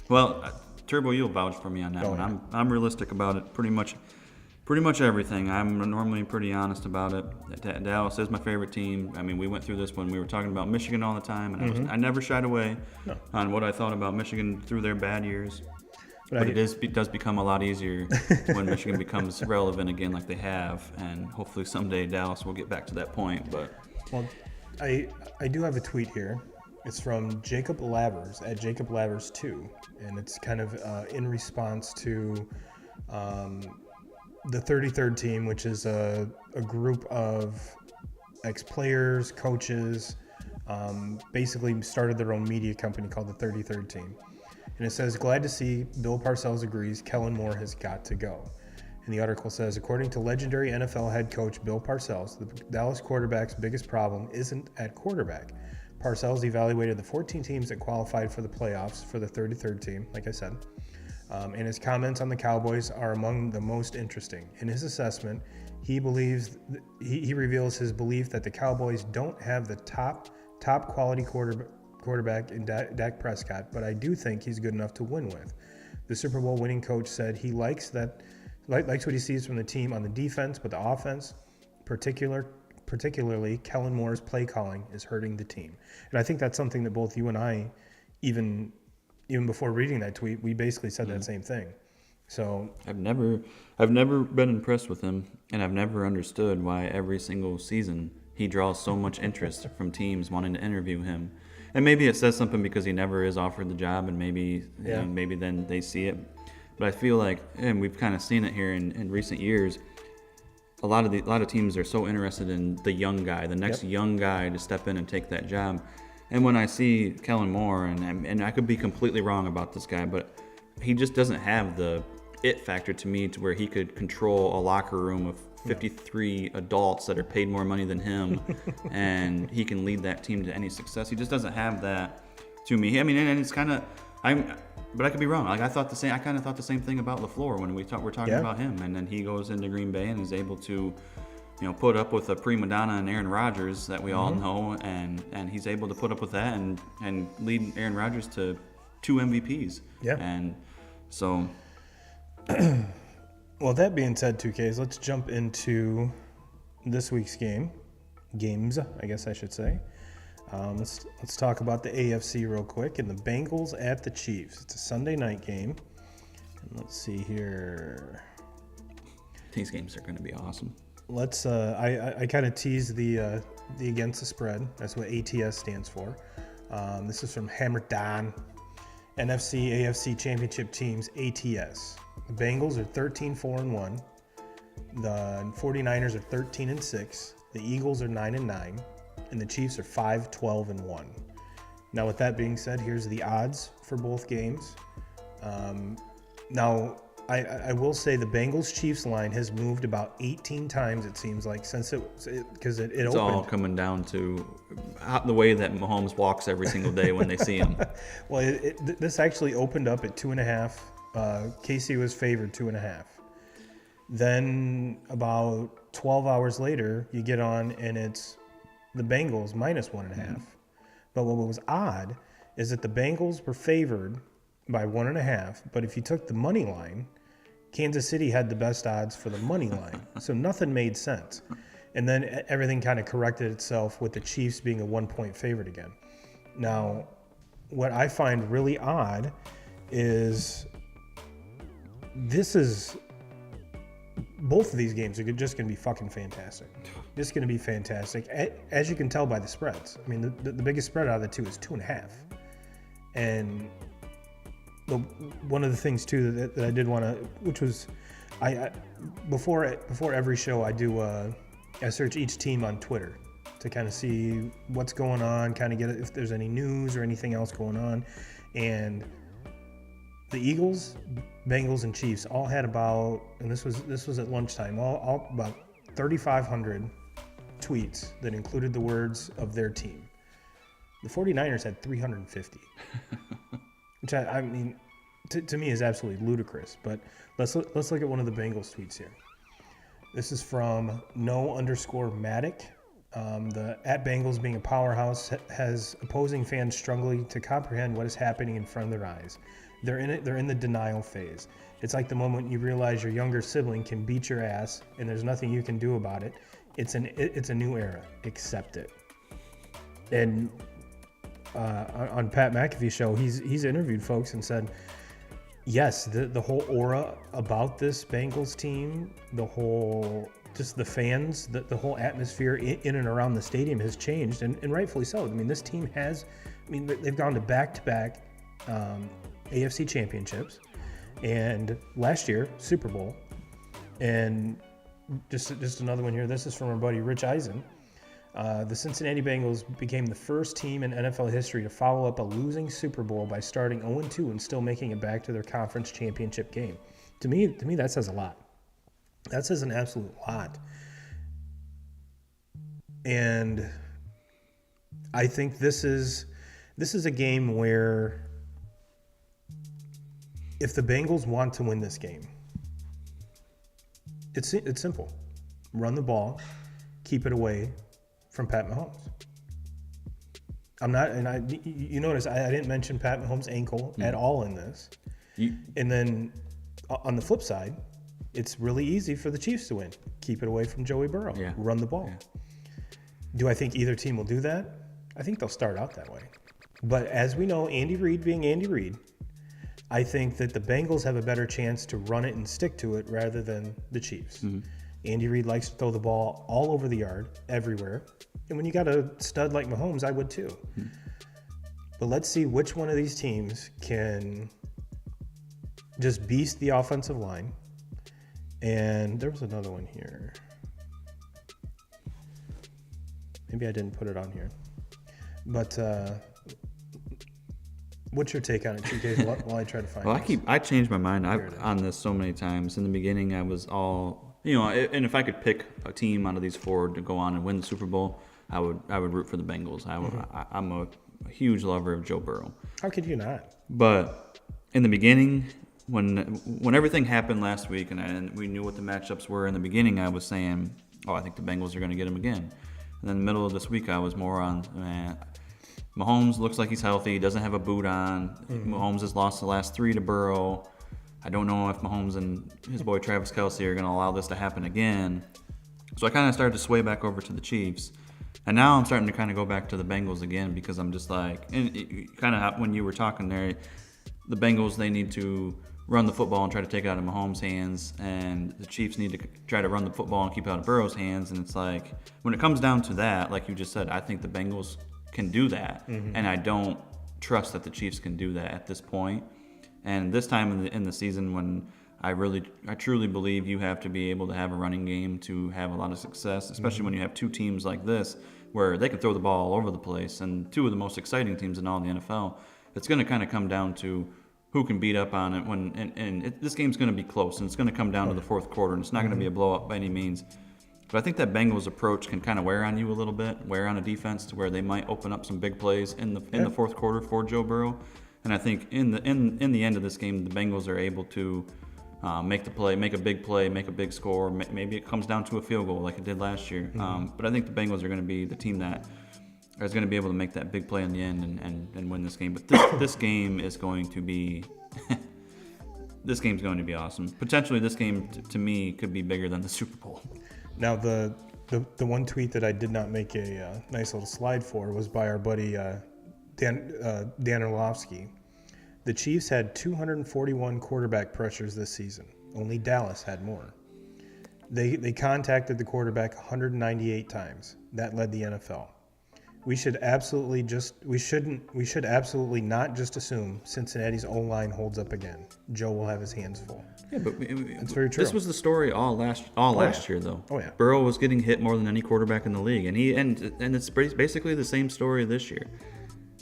Well, Turbo, you'll vouch for me on that one. Yeah. I'm realistic about it, pretty much everything. I'm normally pretty honest about it. Dallas is my favorite team. I mean, we went through this when we were talking about Michigan all the time, and I never shied away on what I thought about Michigan through their bad years. But it does become a lot easier when Michigan becomes relevant again like they have, and hopefully someday Dallas will get back to that point. But I do have a tweet here. It's from Jacob Lavers at Jacob Lavers 2, and it's kind of in response to the 33rd team, which is a group of ex-players, coaches, basically started their own media company called the 33rd team. And it says, glad to see Bill Parcells agrees Kellen Moore has got to go. And the article says, according to legendary NFL head coach Bill Parcells, the Dallas quarterback's biggest problem isn't at quarterback. Parcells evaluated the 14 teams that qualified for the playoffs for the 33rd team, like I said. And his comments on the Cowboys are among the most interesting. In his assessment, he reveals his belief that the Cowboys don't have the top quality quarterback in Dak Prescott, but I do think he's good enough to win with. The Super Bowl winning coach said he likes what he sees from the team on the defense, but the offense, particularly Kellen Moore's play calling, is hurting the team. And I think that's something that both you and I, even before reading that tweet, we basically said that same thing. So I've never been impressed with him, and I've never understood why every single season he draws so much interest from teams wanting to interview him. And maybe it says something because he never is offered the job, and maybe then they see it. But I feel like, and we've kind of seen it here in recent years, a lot of teams are so interested in the young guy, the next young guy to step in and take that job. And when I see Kellen Moore, and I could be completely wrong about this guy, but he just doesn't have the it factor to me to where he could control a locker room of 53 adults that are paid more money than him, and he can lead that team to any success. He just doesn't have that to me. I mean, and it's kind of, but I could be wrong. Like I kind of thought the same thing about LaFleur when we're talking about him, and then he goes into Green Bay and is able to, put up with a prima donna and Aaron Rodgers that we all know, and he's able to put up with that and lead Aaron Rodgers to 2 MVPs. Yeah. And so. Well, that being said, 2Ks, let's jump into this week's games, I guess I should say. Let's talk about the AFC real quick, and the Bengals at the Chiefs. It's a Sunday night game. And let's see here. These games are going to be awesome. Let's. I kind of teased the against the spread. That's what ATS stands for. This is from Hammer Don. NFC, AFC championship teams, ATS. The Bengals are 13-4-1. The 49ers are 13-6. The Eagles are 9-9. And the Chiefs are 5-12-1. Now, with that being said, here's the odds for both games. Now, I will say the Bengals-Chiefs line has moved about 18 times, it seems like, since it opened. It's all coming down to the way that Mahomes walks every single day when they see him. Well, this actually opened up at 2.5. KC was favored 2.5. Then about 12 hours later, you get on and it's the Bengals minus 1.5. But what was odd is that the Bengals were favored by 1.5. But if you took the money line, Kansas City had the best odds for the money line. So nothing made sense. And then everything kind of corrected itself with the Chiefs being a 1-point favorite again. Now, what I find really odd is both of these games are just going to be fucking fantastic. Just going to be fantastic, as you can tell by the spreads. I mean, the biggest spread out of the two is 2.5. And one of the things too that I did want to, which was, before every show I search each team on Twitter to kind of see what's going on, kind of get if there's any news or anything else going on, and the Eagles, Bengals, and Chiefs all had about, and this was at lunchtime, all about 3,500 tweets that included the words of their team. The 49ers had 350, which I mean, to me is absolutely ludicrous. But let's look at one of the Bengals tweets here. This is from _Matic. The at Bengals being a powerhouse has opposing fans struggling to comprehend what is happening in front of their eyes. They're in the denial phase. It's like the moment you realize your younger sibling can beat your ass and there's nothing you can do about it. It's a new era. Accept it. And on Pat McAfee's show, he's interviewed folks and said, yes, the whole aura about this Bengals team, just the fans, the whole atmosphere in and around the stadium has changed, and rightfully so. I mean, this team they've gone to back-to-back AFC championships, and last year, Super Bowl. And just another one here. This is from our buddy Rich Eisen. The Cincinnati Bengals became the first team in NFL history to follow up a losing Super Bowl by starting 0-2 and still making it back to their conference championship game. To me, that says a lot. That says an absolute lot. And I think this is a game where if the Bengals want to win this game, it's simple. Run the ball, keep it away from Pat Mahomes. I'm not, and you notice I didn't mention Pat Mahomes' ankle at all in this. And then on the flip side, it's really easy for the Chiefs to win. Keep it away from Joey Burrow. Yeah. Run the ball. Yeah. Do I think either team will do that? I think they'll start out that way. But as we know, Andy Reid being Andy Reid, I think that the Bengals have a better chance to run it and stick to it rather than the Chiefs. Mm-hmm. Andy Reid likes to throw the ball all over the yard, everywhere. And when you got a stud like Mahomes, I would too. Mm-hmm. But let's see which one of these teams can just beast the offensive line. And there was another one here. Maybe I didn't put it on here. But what's your take on it, TK, while I try to find it? I changed my mind on this so many times. In the beginning, I was all, and if I could pick a team out of these four to go on and win the Super Bowl, I would root for the Bengals. I'm a huge lover of Joe Burrow. How could you not? But in the beginning, when everything happened last week and we knew what the matchups were in the beginning, I was saying, I think the Bengals are going to get him again. And then in the middle of this week, I was more on, Mahomes looks like he's healthy. He doesn't have a boot on. Mm-hmm. Mahomes has lost the last 3 to Burrow. I don't know if Mahomes and his boy Travis Kelce are going to allow this to happen again. So I kind of started to sway back over to the Chiefs. And now I'm starting to kind of go back to the Bengals again because I'm just like, and kind of when you were talking there, the Bengals, they need to run the football and try to take it out of Mahomes' hands, and the Chiefs need to try to run the football and keep it out of Burrow's hands. And it's like, when it comes down to that, like you just said, I think the Bengals can do that, and I don't trust that the Chiefs can do that at this point. And this time in the season, when I truly believe you have to be able to have a running game to have a lot of success, especially when you have two teams like this where they can throw the ball all over the place, and two of the most exciting teams in all the NFL. It's going to kind of come down to who can beat up on it this game's going to be close, and it's going to come down to the fourth quarter, and it's not going to be a blowout by any means. But I think that Bengals approach can kind of wear on you a little bit, wear on a defense to where they might open up some big plays in the fourth quarter for Joe Burrow. And I think in the end of this game, the Bengals are able to make the play, make a big play, make a big score. Maybe it comes down to a field goal like it did last year. But I think the Bengals are going to be the team that is going to be able to make that big play in the end and win this game. But this game is going to be this game's going to be awesome. Potentially, this game to me could be bigger than the Super Bowl. Now, the one tweet that I did not make a nice little slide for was by our buddy Dan Orlovsky. The Chiefs had 241 quarterback pressures this season. Only Dallas had more. They contacted the quarterback 198 times. That led the NFL. We should absolutely not just assume Cincinnati's O-line holds up again. Joe will have his hands full. Yeah, but that's very true. This was the story all last year, though. Oh yeah. Burrow was getting hit more than any quarterback in the league, and it's basically the same story this year.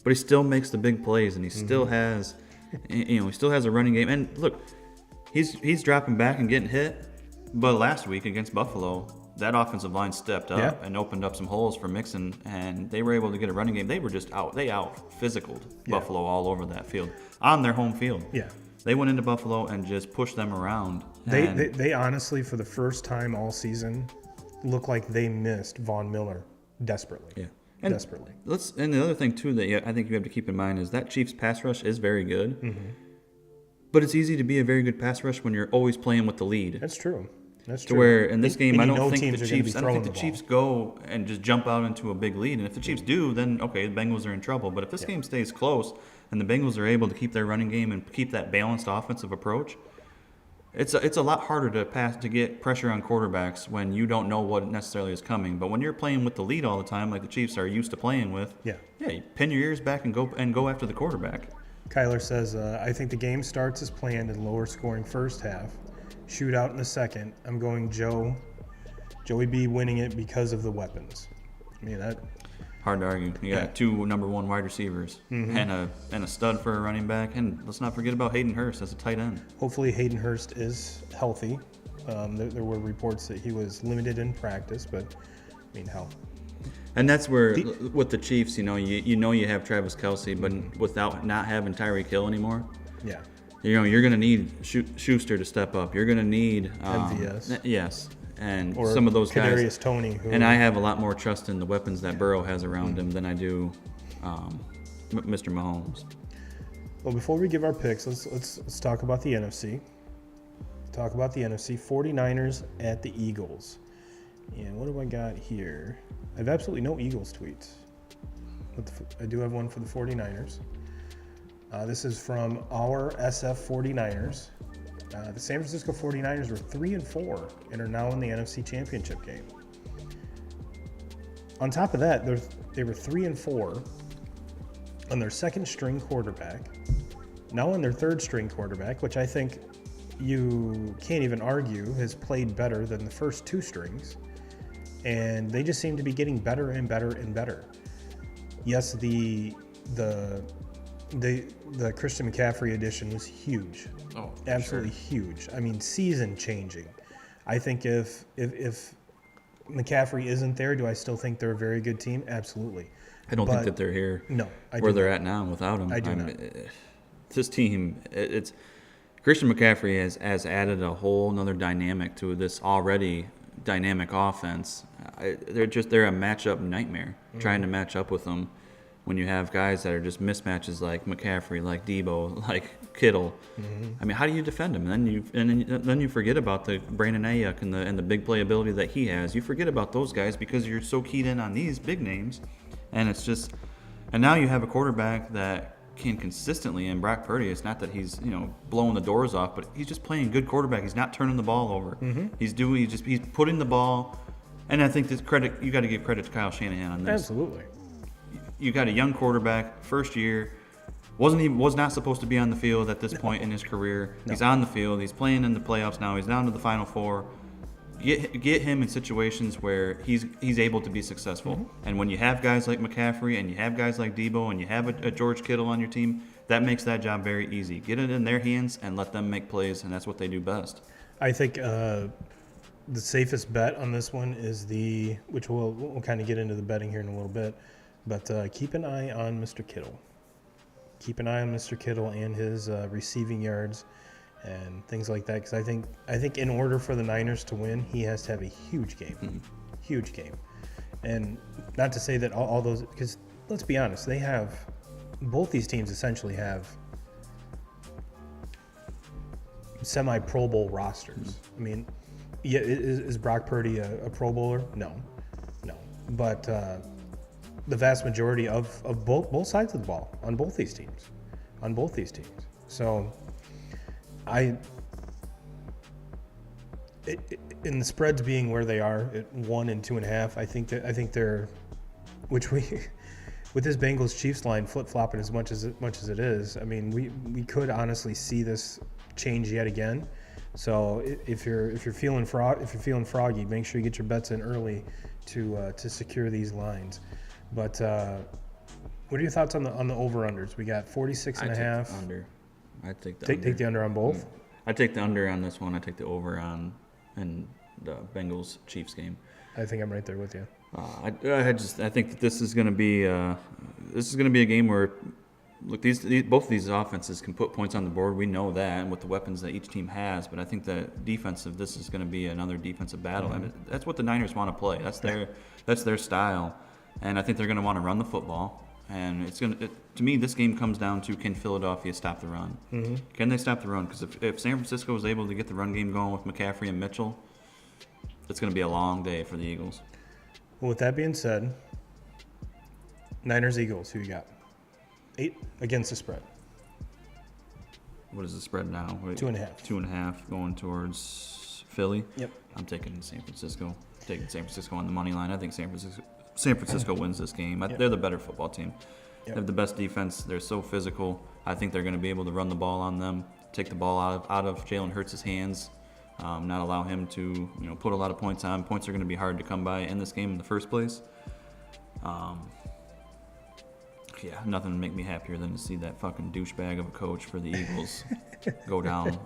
But he still makes the big plays, and he still has, he still has a running game. And look, he's dropping back and getting hit. But last week against Buffalo, that offensive line stepped up and opened up some holes for Mixon, and they were able to get a running game. They were just out-physicaled Buffalo all over that field, on their home field. Yeah. They went into Buffalo and just pushed them around. They honestly, for the first time all season, look like they missed Von Miller desperately. Yeah. Desperately. And the other thing, too, that I think you have to keep in mind is that Chiefs pass rush is very good. Mm-hmm. But it's easy to be a very good pass rush when you're always playing with the lead. That's true. To where in this game, I don't think the Chiefs go and just jump out into a big lead. And if the Chiefs do, then okay, the Bengals are in trouble. But if this game stays close and the Bengals are able to keep their running game and keep that balanced offensive approach, it's a lot harder to get pressure on quarterbacks when you don't know what necessarily is coming. But when you're playing with the lead all the time, like the Chiefs are used to playing with, you pin your ears back and go after the quarterback. Kyler says, I think the game starts as planned in lower scoring first half. Shootout in the second. I'm going Joey B winning it because of the weapons. I mean, that hard to argue. You got two number one wide receivers and a stud for a running back, and let's not forget about Hayden Hurst as a tight end. Hopefully Hayden Hurst is healthy. There were reports that he was limited in practice, but I mean, hell. And that's where, with the Chiefs, you have Travis Kelce, but without not having Tyreek Hill anymore, Yeah. you're going to need Schuster to step up. You're going to need MVS. Yes, and Or some of those guys. Kadarius Toney. And I have a lot more trust in the weapons that Burrow has around him than I do Mr. Mahomes. Well, before we give our picks, let's talk about the NFC. Talk about the NFC. 49ers at the Eagles. And what do I got here? I have absolutely no Eagles tweets. But I do have one for the 49ers. This is from our SF 49ers. The San Francisco 49ers were 3-4 and are now in the NFC Championship game. On top of that, they were 3-4 on their second string quarterback. Now on their third string quarterback, which I think you can't even argue has played better than the first two strings. And they just seem to be getting better and better and better. Yes, the Christian McCaffrey addition was huge. Oh, absolutely huge. I mean, season changing. I think if McCaffrey isn't there, do I still think they're a very good team? Absolutely. I don't think that they're here. No, where they're at now without him. I do not. This team, it's Christian McCaffrey has added a whole nother dynamic to this already dynamic offense. They're a matchup nightmare trying to match up with them. When you have guys that are just mismatches like McCaffrey, like Debo, like Kittle, I mean, how do you defend him? And then you forget about the Brandon Ayuk and the big playability that he has. You forget about those guys because you're so keyed in on these big names, and it's just. And now you have a quarterback that can consistently, and Brock Purdy. It's not that he's blowing the doors off, but he's just playing good quarterback. He's not turning the ball over. He's putting the ball, and I think this credit you got to give credit to Kyle Shanahan on this. Absolutely. You got a young quarterback, first year, was not supposed to be on the field at this point in his career. No. He's on the field. He's playing in the playoffs now. He's down to the Final Four. Get him in situations where he's able to be successful. And when you have guys like McCaffrey and you have guys like Debo and you have a George Kittle on your team, that makes that job very easy. Get it in their hands and let them make plays, and that's what they do best. I think the safest bet on this one is which we'll kind of get into the betting here in a little bit. But keep an eye on Mr. Kittle. Keep an eye on Mr. Kittle and his receiving yards and things like that. Because I think in order for the Niners to win, he has to have a huge game. Huge game. And not to say that all those, because let's be honest, both these teams essentially have semi-Pro Bowl rosters. I mean, yeah, is Brock Purdy a Pro Bowler? No. But the vast majority of both sides of the ball on both these teams. So in the spreads being where they are at 1 and 2.5, I think they're, with this Bengals Chiefs line flip-flopping as much as it is. I mean, we could honestly see this change yet again. So if you're feeling froggy, make sure you get your bets in early to secure these lines. But what are your thoughts on the over-unders? We got 46.5. Under. I take the take under. Take the under on both? I take the under on this one. I take the over on in the Bengals Chiefs game. I think I'm right there with you. I think that this is going to be a game where look both of these offenses can put points on the board. We know that, and with the weapons that each team has. But I think that this is going to be another defensive battle. I mean, that's what the Niners want to play. That's their style. And I think they're going to want to run the football. And to me, this game comes down to, can Philadelphia stop the run? Can they stop the run? Because if San Francisco is able to get the run game going with McCaffrey and Mitchell, it's going to be a long day for the Eagles. Well, with that being said, Niners-Eagles, who you got? 8 against the spread. What is the spread now? 2.5. 2.5 going towards Philly. Yep. I'm taking San Francisco. Taking San Francisco on the money line. I think San Francisco wins this game. Yep. They're the better football team. Yep. They have the best defense. They're so physical. I think they're going to be able to run the ball on them, take the ball out of Jalen Hurts' hands, not allow him to put a lot of points on. Points are going to be hard to come by in this game in the first place. Yeah, nothing would make me happier than to see that fucking douchebag of a coach for the Eagles go down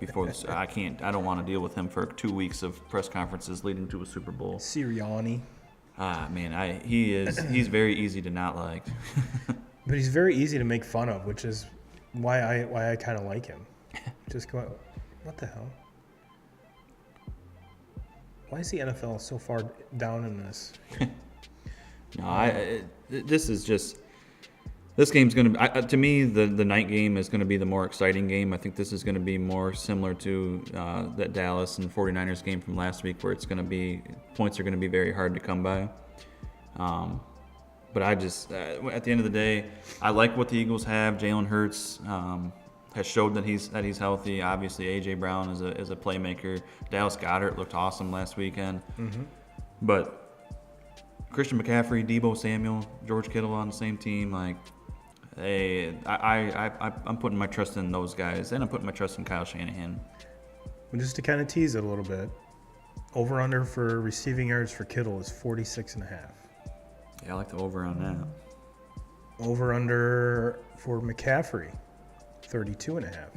before this. I don't want to deal with him for 2 weeks of press conferences leading to a Super Bowl. Sirianni. Man, he's very easy to not like. But he's very easy to make fun of, which is why I kind of like him. Just go out. What the hell? Why is the NFL so far down in this? No, this game's going to me, the night game is going to be the more exciting game. I think this is going to be more similar to that Dallas and 49ers game from last week, where points are going to be very hard to come by. But I just, at the end of the day, I like what the Eagles have. Jalen Hurts has showed that he's healthy. Obviously, A.J. Brown is a playmaker. Dallas Goedert looked awesome last weekend. Mm-hmm. But Christian McCaffrey, Deebo Samuel, George Kittle on the same team, like, hey, I'm putting my trust in those guys, and I'm putting my trust in Kyle Shanahan. Well, just to kind of tease it a little bit, over-under for receiving yards for Kittle is 46.5. Yeah, I like the over on that. Over-under for McCaffrey, 32.5.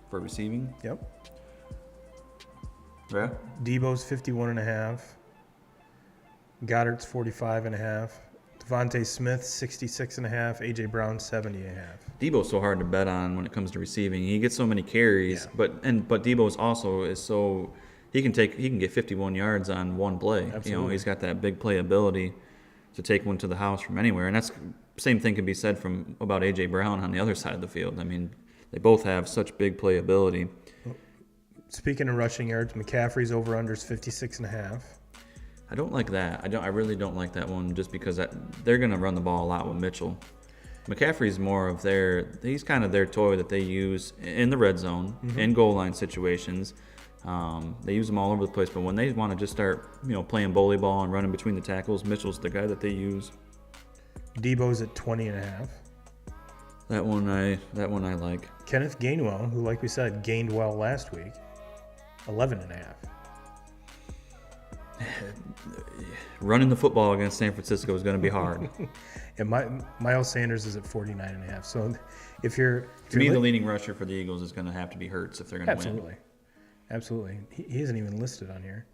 For receiving? Yep. Yeah. Deebo's 51.5. Goddard's 45.5. Devontae Smith 66.5. A.J. Brown 70.5. Deebo's so hard to bet on when it comes to receiving. He gets so many carries, Yeah. but Deebo's also is so he can get 51 yards on one play. Absolutely. You know, he's got that big play ability to take one to the house from anywhere, and that's same thing can be said about A.J. Brown on the other side of the field. I mean, they both have such big play ability. Speaking of rushing yards, McCaffrey's over/under is 56.5. I don't like that. I really don't like that one, just because they're going to run the ball a lot with Mitchell. McCaffrey's more of he's kind of their toy that they use in the red zone, in goal line situations. They use him all over the place, but when they want to just start, playing bully ball and running between the tackles, Mitchell's the guy that they use. Deebo's at 20.5. That one I like. Kenneth Gainwell, who, like we said, gained well last week, 11.5. Running the football against San Francisco is going to be hard. And Miles Sanders is at 49.5. So if you're to me, the leading rusher for the Eagles is going to have to be Hurts if they're going to win. Absolutely. He isn't even listed on here.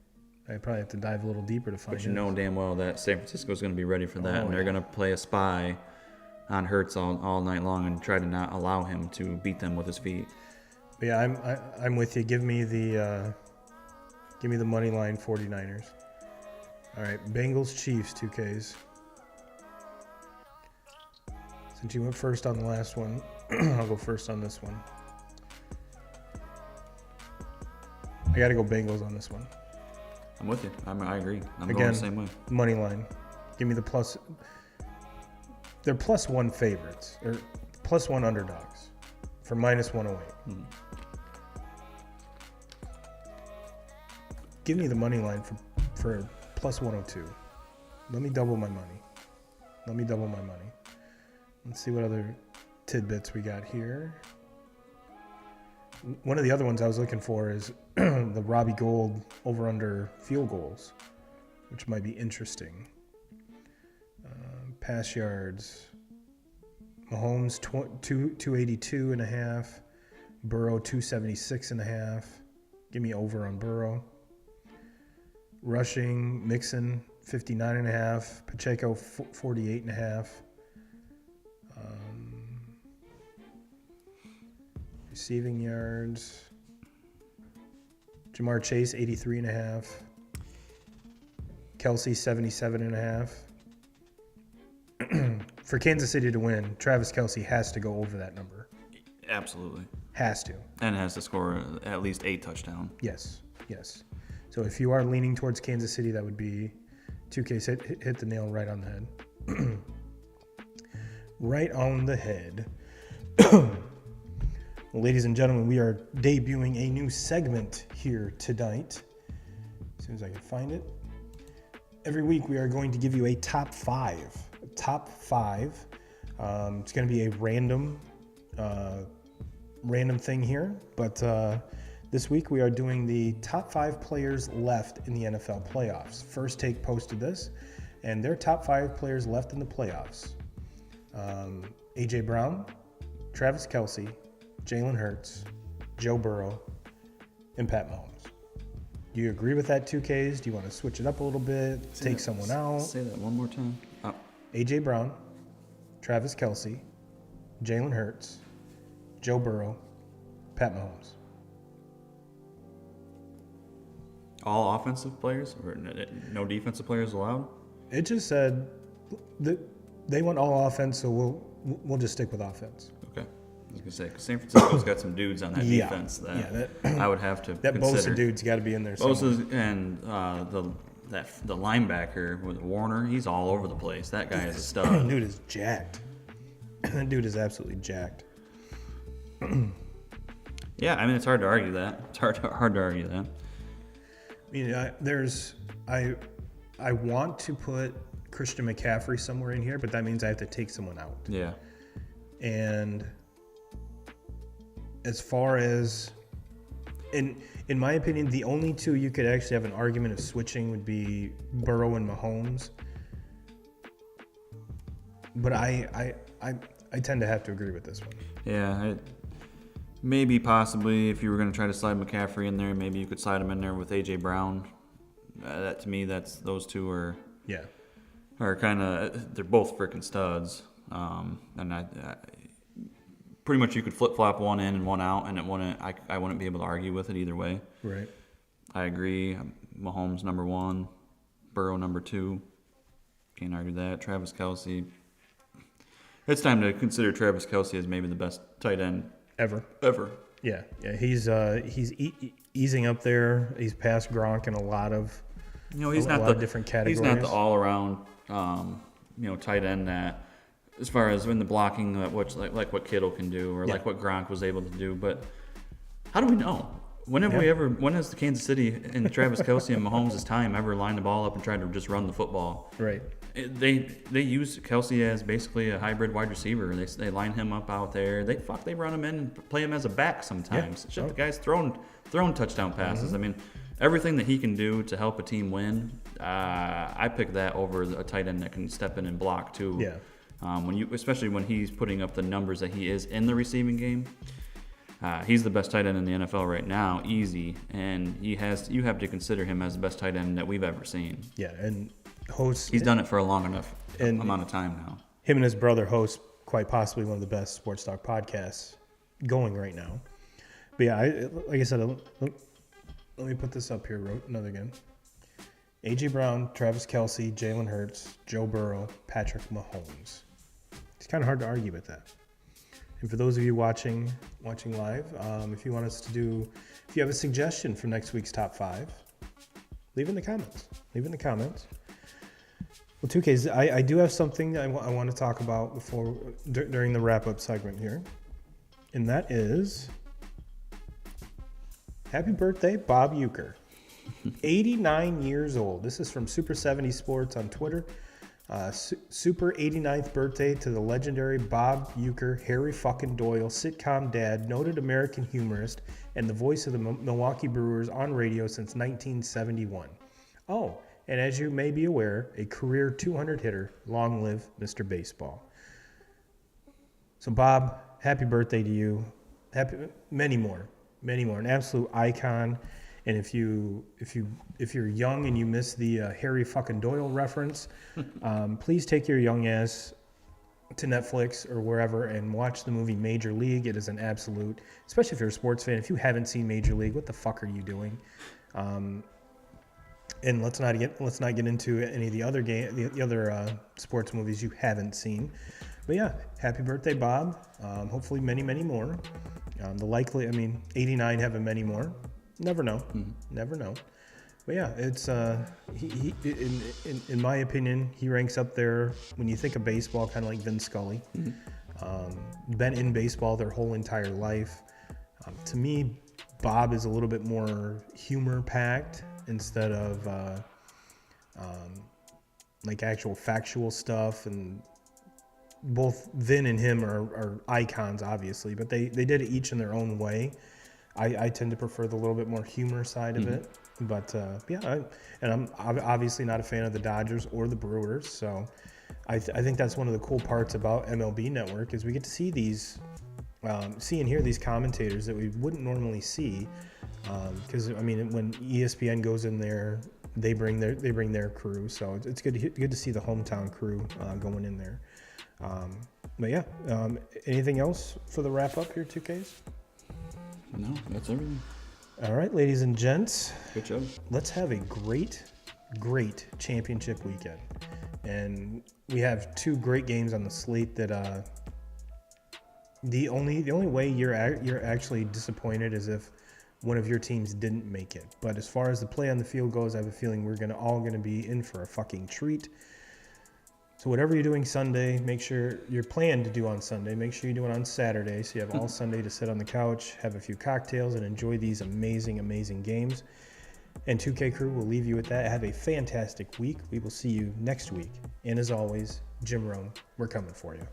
I probably have to dive a little deeper to find. But you know damn well that San Francisco is going to be ready for that, and they're going to play a spy on Hurts all night long and try to not allow him to beat them with his feet. But yeah, I'm with you. Give me the money line 49ers. All right, Bengals Chiefs 2Ks. Since you went first on the last one, I'll go first on this one. I got to go Bengals on this one. I'm with you. I agree. I'm Again, going the same way. Money line. Give me the plus. They're +1 favorites, or +1 underdogs for -108. Give me the money line for +102. Let me double my money. Let's see what other tidbits we got here. One of the other ones I was looking for is the Robbie Gould over/under field goals, which might be interesting. Pass yards. Mahomes 282.5. Burrow 276.5. Give me over on Burrow. Rushing, Mixon 59.5. Pacheco 48.5. Receiving yards. Jamar Chase 83.5. Kelsey 77.5. For Kansas City to win, Travis Kelsey has to go over that number. Absolutely. Has to. And has to score at least 8 touchdowns. Yes. So if you are leaning towards Kansas City, that would be 2K. Hit the nail right on the head. Right on the head. Well, ladies and gentlemen, we are debuting a new segment here tonight. As soon as I can find it. Every week we are going to give you a top five. It's going to be a random thing here, but this week we are doing the top 5 players left in the NFL playoffs. First Take posted this, and their top 5 players left in the playoffs. A.J. Brown, Travis Kelce, Jalen Hurts, Joe Burrow, and Pat Mahomes. Do you agree with that 2Ks? Do you want to switch it up a little bit, take someone out? Say that one more time. Oh. A.J. Brown, Travis Kelce, Jalen Hurts, Joe Burrow, Pat Mahomes. All offensive players, or no defensive players allowed? It just said that they want all offense, so we'll just stick with offense. Okay. I was gonna say, 'cause San Francisco's got some dudes on that defense that I would have to that consider. Bosa dude's got to be in there. Bosa and the linebacker with Warner, he's all over the place. That guy is a stud. Dude is jacked. That dude is absolutely jacked. Yeah, I mean it's hard to argue that. It's hard to argue that. I mean, I want to put Christian McCaffrey somewhere in here, but that means I have to take someone out. Yeah. And as far as, in my opinion, the only two you could actually have an argument of switching would be Burrow and Mahomes. But I tend to have to agree with this one. Yeah, maybe possibly if you were going to try to slide McCaffrey in there, maybe you could slide him in there with A.J. Brown. That to me, those two are kind of, they're both freaking studs. And I pretty much you could flip flop one in and one out, and I wouldn't be able to argue with it either way. Right. I agree. Mahomes number 1, Burrow number 2. Can't argue that. Travis Kelce. It's time to consider Travis Kelce as maybe the best tight end ever. Yeah. He's easing up there. He's past Gronk in a lot of he's not the different categories. He's not the all around tight end that, as far as in the blocking, like what Kittle can do or like what Gronk was able to do. But how do we know? When has the Kansas City and Travis Kelce and Mahomes' time ever lined the ball up and tried to just run the football? Right. They use Kelce as basically a hybrid wide receiver. They line him up out there. They run him in and play him as a back sometimes. Yeah. The guy's thrown touchdown passes. I mean, everything that he can do to help a team win, I pick that over a tight end that can step in and block too. Yeah. Especially when he's putting up the numbers that he is in the receiving game. He's the best tight end in the NFL right now, easy, and you have to consider him as the best tight end that we've ever seen. Yeah, and he's done it for a long enough amount of time now. Him and his brother host quite possibly one of the best sports talk podcasts going right now. But yeah, like I said, let me put this up here. Wrote another again. A.J. Brown, Travis Kelce, Jalen Hurts, Joe Burrow, Patrick Mahomes. It's kind of hard to argue with that. And for those of you watching live, if you have a suggestion for next week's top 5, leave in the comments. Well, 2Ks, I do have something I want to talk about during the wrap-up segment here, and that is happy birthday, Bob Uecker. 89 years old. This is from Super 70 Sports on Twitter. Super 89th birthday to the legendary Bob Uecker, Harry fucking Doyle, sitcom dad, noted American humorist, and the voice of the Milwaukee Brewers on radio since 1971. Oh, and as you may be aware, a career 200 hitter. Long live Mr. Baseball. So Bob, happy birthday to you. Many more. An absolute icon. And if you're young and you miss the Harry fucking Doyle reference, please take your young ass to Netflix or wherever and watch the movie Major League. It is an absolute, especially if you're a sports fan. If you haven't seen Major League, what the fuck are you doing? And let's not get into any of the other sports movies you haven't seen. But yeah, happy birthday, Bob. Hopefully many, many more. 89 having many more. Never know. Never know. But yeah, it's he in my opinion, he ranks up there when you think of baseball, kind of like Vin Scully. Been in baseball their whole entire life. To me, Bob is a little bit more humor packed instead of like actual factual stuff. And both Vin and him are icons, obviously, but they did it each in their own way. I tend to prefer the little bit more humor side of it. But I'm obviously not a fan of the Dodgers or the Brewers. So I think that's one of the cool parts about MLB Network is we get to see these, see and hear these commentators that we wouldn't normally see. Because I mean, when ESPN goes in there, they bring their crew, so it's good to see the hometown crew going in there. But yeah, anything else for the wrap up here, 2Ks? No, that's everything. All right, ladies and gents, Good job. let's have a great championship weekend. And we have 2 great games on the slate that the only way you're actually disappointed is if one of your teams didn't make it. But as far as the play on the field goes, I have a feeling we're all gonna be in for a fucking treat. So whatever you're doing Sunday, make sure you're planning to do on Sunday. Make sure you do it on Saturday, so you have all Sunday to sit on the couch, have a few cocktails, and enjoy these amazing, amazing games. And 2K Crew will leave you with that. Have a fantastic week. We will see you next week. And as always, Jim Rome, we're coming for you.